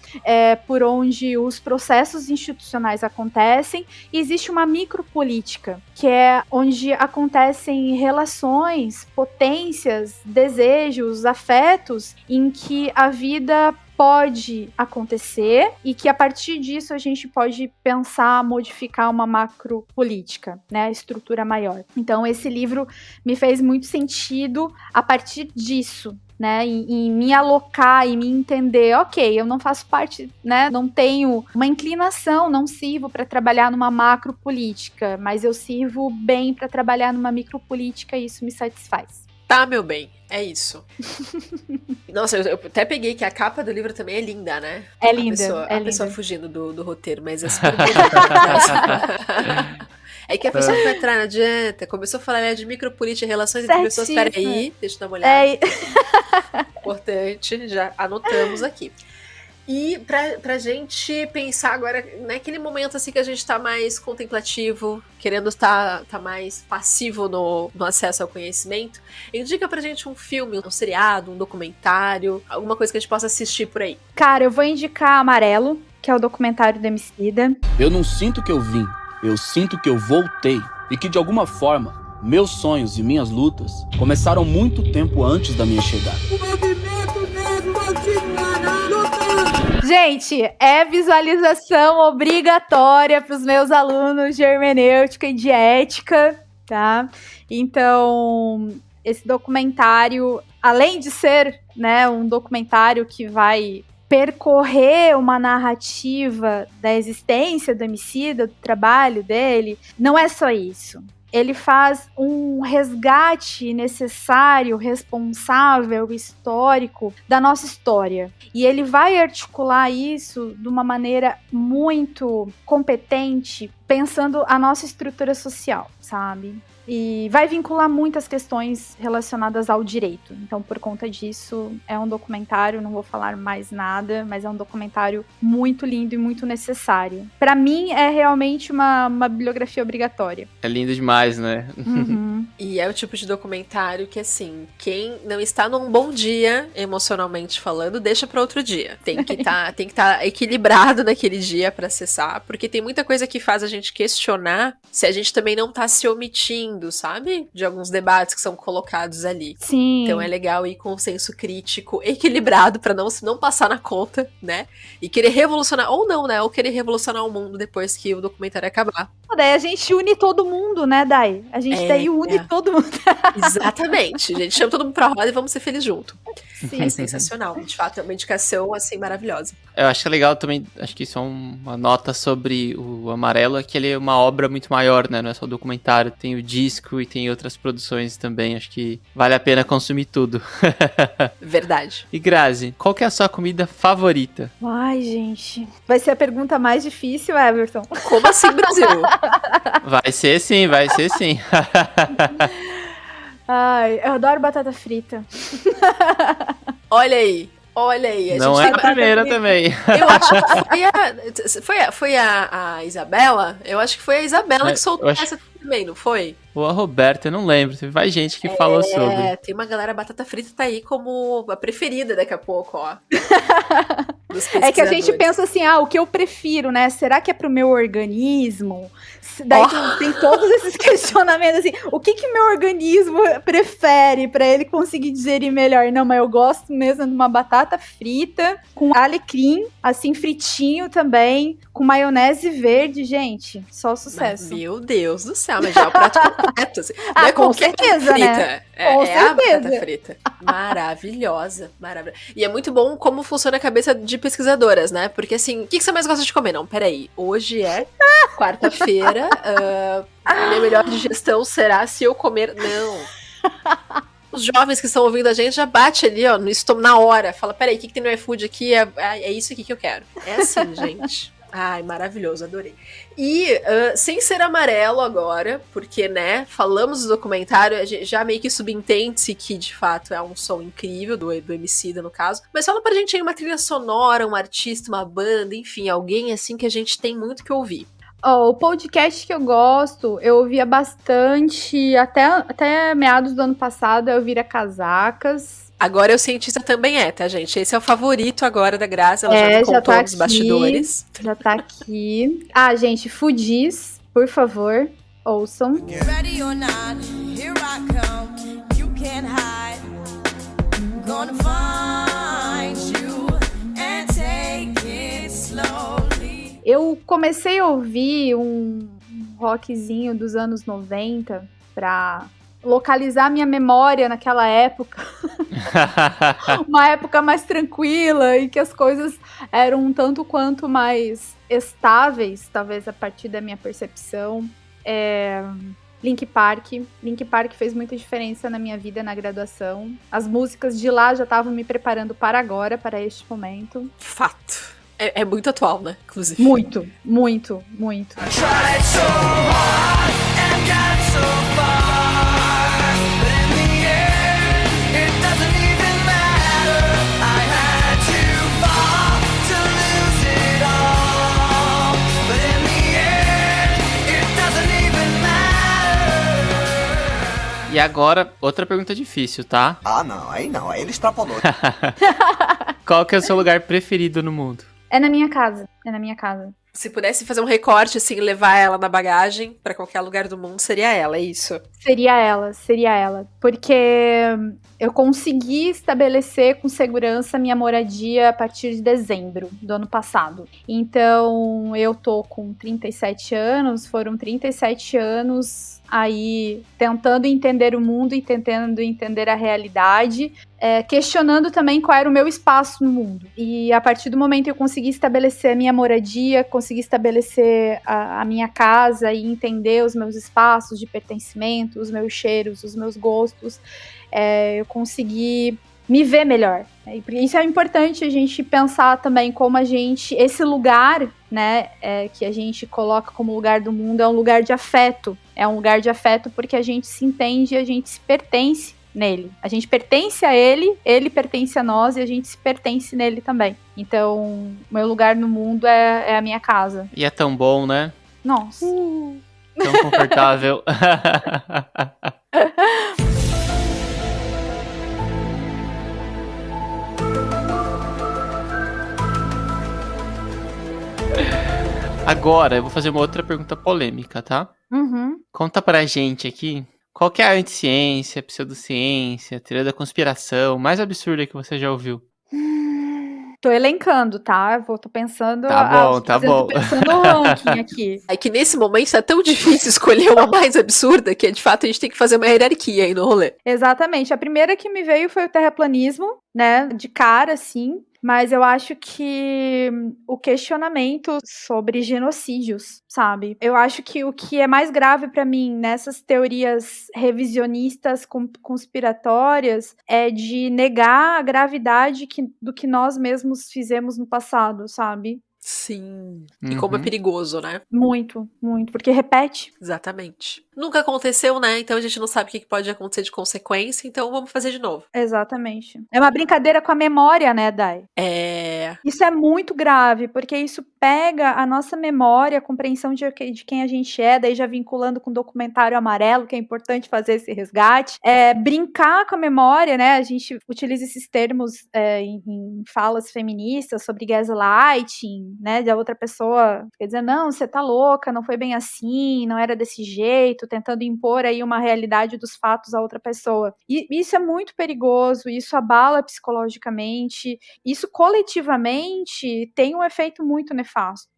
por onde os processos institucionais acontecem, e existe uma micropolítica, que é onde acontecem relações, potências, desejos, afetos, em que a vida pode acontecer e que a partir disso a gente pode pensar, modificar uma macropolítica, né, a estrutura maior. Então esse livro me fez muito sentido a partir disso, né, em me alocar e me entender, ok, eu não faço parte, né, não tenho uma inclinação, não sirvo para trabalhar numa macropolítica, mas eu sirvo bem para trabalhar numa micropolítica e isso me satisfaz. Tá, meu bem, é isso. Nossa, eu até peguei que a capa do livro também é linda, né? É linda, a pessoa fugindo do roteiro, mas é super bonita. É que a pessoa que vai entrar, não adianta. Começou a falar de micropolítica e relações entre pessoas. Peraí, deixa eu dar uma olhada. Importante, já anotamos aqui. E pra gente pensar agora, naquele momento assim que a gente tá mais contemplativo, querendo tá mais passivo no acesso ao conhecimento, indica pra gente um filme, um seriado, um documentário, alguma coisa que a gente possa assistir por aí. Cara, eu vou indicar Amarelo, que é o documentário do Emicida. Eu não sinto que eu vim, eu sinto que eu voltei. E que de alguma forma, meus sonhos e minhas lutas começaram muito tempo antes da minha chegada. O movimento negro continuará lutando. Gente, é visualização obrigatória para os meus alunos de hermenêutica e de ética, tá? Então, esse documentário, além de ser, né, um documentário que vai percorrer uma narrativa da existência do Emicida, do trabalho dele, não é só isso. Ele faz um resgate necessário, responsável, histórico da nossa história. E ele vai articular isso de uma maneira muito competente, pensando a nossa estrutura social, sabe? E vai vincular muitas questões relacionadas ao direito. Então, por conta disso, é um documentário, não vou falar mais nada, mas é um documentário muito lindo e muito necessário. Para mim, é realmente uma bibliografia obrigatória. É lindo demais, né? Uhum. E é o tipo de documentário que, assim, quem não está num bom dia, emocionalmente falando, deixa para outro dia. Tem que estar equilibrado naquele dia para acessar, porque tem muita coisa que faz a gente questionar se a gente também não tá se omitindo, sabe? De alguns debates que são colocados ali. Sim. Então é legal ir com um senso crítico equilibrado pra não passar na conta, né? E querer revolucionar, ou não, né? Ou querer revolucionar o mundo depois que o documentário acabar. Daí a gente une todo mundo, né, Dai? A gente daí une todo mundo. Exatamente. A gente chama todo mundo pra roda e vamos ser felizes junto. Sim. É sensacional. De fato, é uma indicação, assim, maravilhosa. Eu acho legal também, acho que isso é uma nota sobre o Amarelo, é que ele é uma obra muito maior, né? Não é só o documentário, tem o disco e tem outras produções também. Acho que vale a pena consumir tudo. Verdade. E Grazi, qual que é a sua comida favorita? Ai, gente. Vai ser a pergunta mais difícil, Everton. Como assim, Brasil? Vai ser sim, vai ser sim. Ai, eu adoro batata frita. Olha aí. Não é a primeira também. Eu acho que foi a Isabela? Eu acho que foi a Isabela que soltou essa também, não foi? Ou a Roberta, eu não lembro. Teve mais gente que falou sobre. Tem uma galera, batata frita tá aí como a preferida daqui a pouco, ó. É que a gente pensa assim, o que eu prefiro, né? Será que é pro meu organismo? Daí tem todos esses questionamentos assim, o que meu organismo prefere pra ele conseguir digerir melhor? Não, mas eu gosto mesmo de uma batata frita com alecrim, assim, fritinho também, com maionese verde, gente, só sucesso. Mas, meu Deus do céu, mas já é o prato completo. Assim. Não é com certeza, frita, né? Com certeza. A batata frita. Maravilhosa. E é muito bom como funciona a cabeça de pesquisadoras, né? Porque assim, o que você mais gosta de comer? Não, peraí, hoje é quarta-feira, minha melhor digestão será se eu comer... Não. Os jovens que estão ouvindo a gente já bate ali, ó, no estômago na hora. Fala, peraí, o que tem no iFood aqui? É isso aqui que eu quero. É assim, gente. Ai, maravilhoso, adorei. E, sem ser amarelo agora, porque, né, falamos do documentário, já meio que subentende-se que, de fato, é um som incrível, do Emicida, no caso. Mas fala pra gente aí uma trilha sonora, um artista, uma banda, enfim, alguém, assim, que a gente tem muito que ouvir. O podcast que eu gosto, eu ouvia bastante, até meados do ano passado, eu ouvia Casacas. Agora é o cientista também tá, gente? Esse é o favorito agora da Grazi, ela já me contou tá nos bastidores. Já tá aqui. Gente, Fudis, por favor, ouçam. Ready or not, here I come. You can't hide. Gonna find you and take it slowly. Eu comecei a ouvir um rockzinho dos anos 90 pra localizar minha memória naquela época. Uma época mais tranquila e que as coisas eram um tanto quanto mais estáveis, talvez a partir da minha percepção. Linkin Park fez muita diferença na minha vida na graduação. As músicas de lá já estavam me preparando para agora, para este momento. Fato. É muito atual, né? Inclusive. Muito, muito, muito. E agora, outra pergunta difícil, tá? Aí ele extrapolou. Qual que é o seu lugar preferido no mundo? É na minha casa. Se pudesse fazer um recorte, assim, levar ela na bagagem pra qualquer lugar do mundo, seria ela, é isso? Seria ela. Porque eu consegui estabelecer com segurança minha moradia a partir de dezembro do ano passado. Então, eu tô com 37 anos, foram 37 anos aí tentando entender o mundo e tentando entender a realidade, questionando também qual era o meu espaço no mundo. E a partir do momento que eu consegui estabelecer a minha moradia, consegui estabelecer a minha casa e entender os meus espaços de pertencimento, os meus cheiros, os meus gostos, eu consegui me ver melhor. Isso é importante a gente pensar também como esse lugar, né, que a gente coloca como lugar do mundo é um lugar de afeto. É um lugar de afeto porque a gente se entende, a gente se pertence nele. A gente pertence a ele pertence a nós e a gente se pertence nele também. Então, meu lugar no mundo é a minha casa. E é tão bom, né? Nossa. Tão confortável. Agora, eu vou fazer uma outra pergunta polêmica, tá? Uhum. Conta pra gente aqui, qual que é a anticiência, pseudociência, teoria da conspiração mais absurda que você já ouviu? Tô elencando, tá? Tô pensando... Tá bom. Tô pensando no ranking aqui. É que nesse momento tá tão difícil escolher uma mais absurda que, de fato, a gente tem que fazer uma hierarquia aí no rolê. Exatamente. A primeira que me veio foi o terraplanismo, né? De cara, assim. Mas eu acho que o questionamento sobre genocídios, sabe? Eu acho que o que é mais grave pra mim nessas teorias revisionistas conspiratórias é de negar a gravidade do que nós mesmos fizemos no passado, sabe? Sim. E como é perigoso, né? Muito, muito. Porque repete. Exatamente. Nunca aconteceu, né? Então a gente não sabe o que pode acontecer de consequência, então vamos fazer de novo. Exatamente. É uma brincadeira com a memória, né, Dai? Isso é muito grave, porque isso pega a nossa memória, a compreensão de quem a gente é, daí já vinculando com o documentário amarelo, que é importante fazer esse resgate. Brincar com a memória, né? A gente utiliza esses termos em falas feministas sobre gaslighting, né? Da outra pessoa quer dizer, não, você tá louca, não foi bem assim, não era desse jeito, tentando impor aí uma realidade dos fatos a outra pessoa. E isso é muito perigoso, isso abala psicologicamente, isso coletivamente tem um efeito muito nefasto,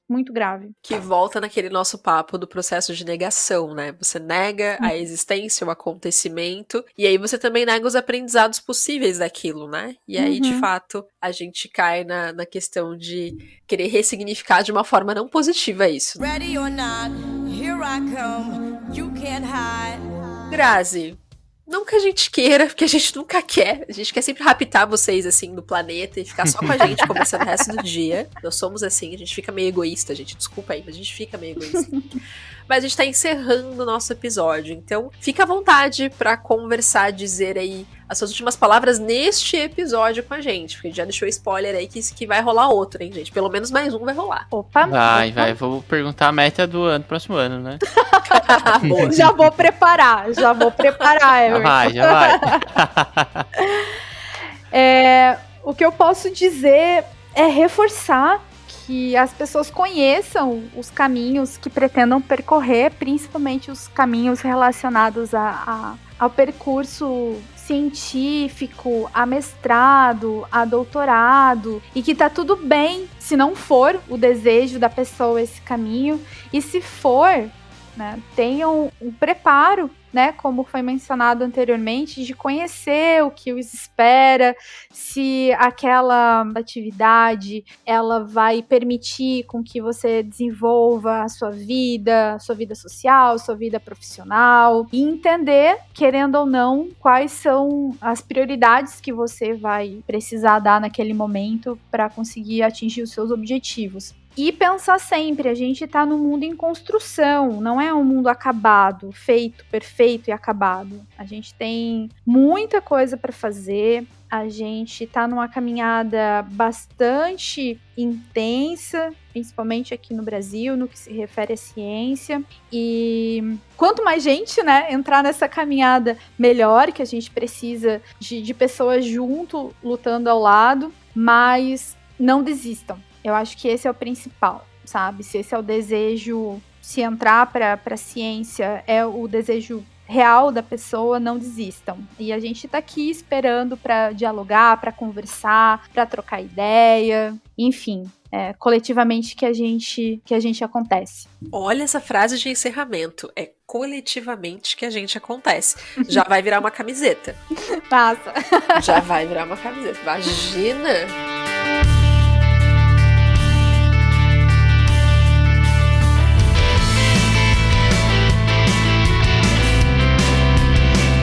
muito grave. Que volta naquele nosso papo do processo de negação, né? Você nega a existência, o acontecimento, e aí você também nega os aprendizados possíveis daquilo, né? E aí, de fato, a gente cai na questão de querer ressignificar de uma forma não positiva isso. Ready or not, here I come, you can't hide. Grazi, não que a gente queira, porque a gente nunca quer. A gente quer sempre raptar vocês, assim, do planeta e ficar só com a gente conversando o resto do dia. Nós somos assim, a gente fica meio egoísta, gente. Desculpa aí, mas a gente fica meio egoísta. Mas a gente tá encerrando o nosso episódio, então fica à vontade pra conversar, dizer aí as suas últimas palavras neste episódio com a gente, porque a gente já deixou spoiler aí que vai rolar outro, hein, gente? Pelo menos mais um vai rolar. Opa! Vai. Vou perguntar a meta do próximo ano, né? Já vou preparar, Everton. Já vai. O que eu posso dizer é reforçar que as pessoas conheçam os caminhos que pretendam percorrer, principalmente os caminhos relacionados ao percurso científico, a mestrado, a doutorado, e que tá tudo bem se não for o desejo da pessoa esse caminho, e se for, né, tenham um preparo, né, como foi mencionado anteriormente, de conhecer o que os espera, se aquela atividade ela vai permitir com que você desenvolva a sua vida social, sua vida profissional, e entender, querendo ou não, quais são as prioridades que você vai precisar dar naquele momento para conseguir atingir os seus objetivos. E pensar sempre, a gente tá num mundo em construção, não é um mundo acabado, feito, perfeito e acabado. A gente tem muita coisa para fazer, a gente tá numa caminhada bastante intensa, principalmente aqui no Brasil, no que se refere à ciência. E quanto mais gente, né, entrar nessa caminhada, melhor, que a gente precisa de pessoas junto, lutando ao lado, mas não desistam. Eu acho que esse é o principal, sabe? Se esse é o desejo, se entrar para a ciência é o desejo real da pessoa, não desistam. E a gente tá aqui esperando para dialogar, para conversar, para trocar ideia, enfim, coletivamente que a gente acontece. Olha essa frase de encerramento, é coletivamente que a gente acontece. Já vai virar uma camiseta. Passa. Já vai virar uma camiseta. Imagina!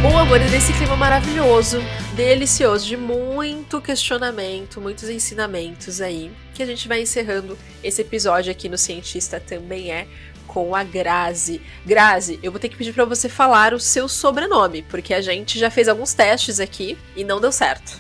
Bom, amores, nesse clima maravilhoso, delicioso, de muito questionamento, muitos ensinamentos aí, que a gente vai encerrando esse episódio aqui no Cientista Também É, com a Grazi. Grazi, eu vou ter que pedir pra você falar o seu sobrenome, porque a gente já fez alguns testes aqui e não deu certo.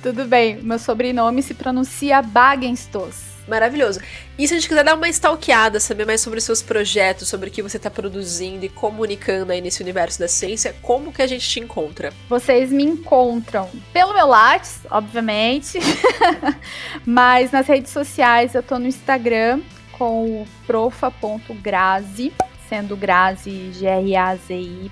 Tudo bem, meu sobrenome se pronuncia Bagenstos. Maravilhoso. E se a gente quiser dar uma stalkeada, saber mais sobre os seus projetos, sobre o que você está produzindo e comunicando aí nesse universo da ciência, como que a gente te encontra? Vocês me encontram pelo meu Lattes, obviamente, mas nas redes sociais eu tô no Instagram, com profa.grazi, sendo Grazi Grazi.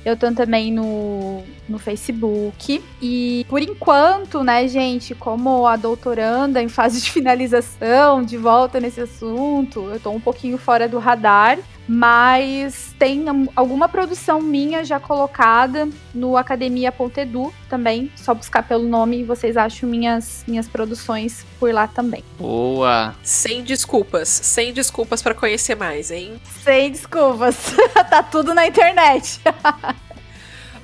Eu tô também no Facebook. E por enquanto, né, gente, como a doutoranda em fase de finalização, de volta nesse assunto, eu tô um pouquinho fora do radar. Mas tem alguma produção minha já colocada no academia.edu também. Só buscar pelo nome e vocês acham minhas produções por lá também. Boa! Sem desculpas pra conhecer mais, hein? Sem desculpas. Tá tudo na internet.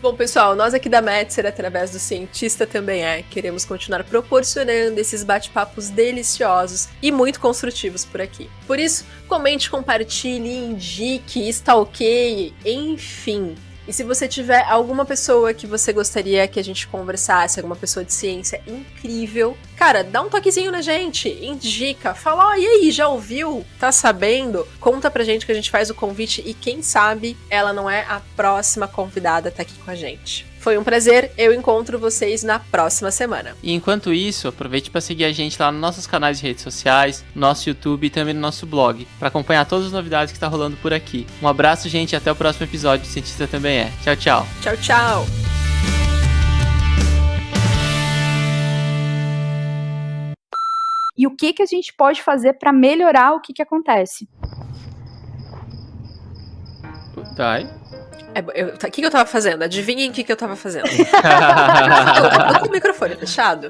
Bom, pessoal, nós aqui da Metzer, através do Cientista Também queremos continuar proporcionando esses bate-papos deliciosos e muito construtivos por aqui. Por isso, comente, compartilhe, indique, stalkeie, enfim. E se você tiver alguma pessoa que você gostaria que a gente conversasse, alguma pessoa de ciência incrível, cara, dá um toquezinho na gente, indica, fala, e aí, já ouviu? Tá sabendo? Conta pra gente que a gente faz o convite e quem sabe ela não é a próxima convidada a tá aqui com a gente. Foi um prazer, eu encontro vocês na próxima semana. E enquanto isso, aproveite para seguir a gente lá nos nossos canais de redes sociais, no nosso YouTube e também no nosso blog, para acompanhar todas as novidades que tá rolando por aqui. Um abraço, gente, e até o próximo episódio do Cientista Também É. Tchau, tchau. Tchau, tchau. E o que a gente pode fazer para melhorar o que acontece? Tá. O que eu tava fazendo? Adivinhem o que eu tava fazendo. Eu tô com o microfone fechado.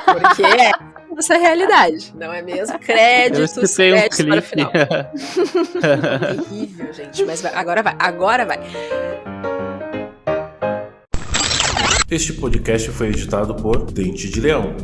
Porque essa é a realidade, não é mesmo? Créditos para o final. Terrível, gente. Mas agora vai. Este podcast foi editado por Dente de Leão.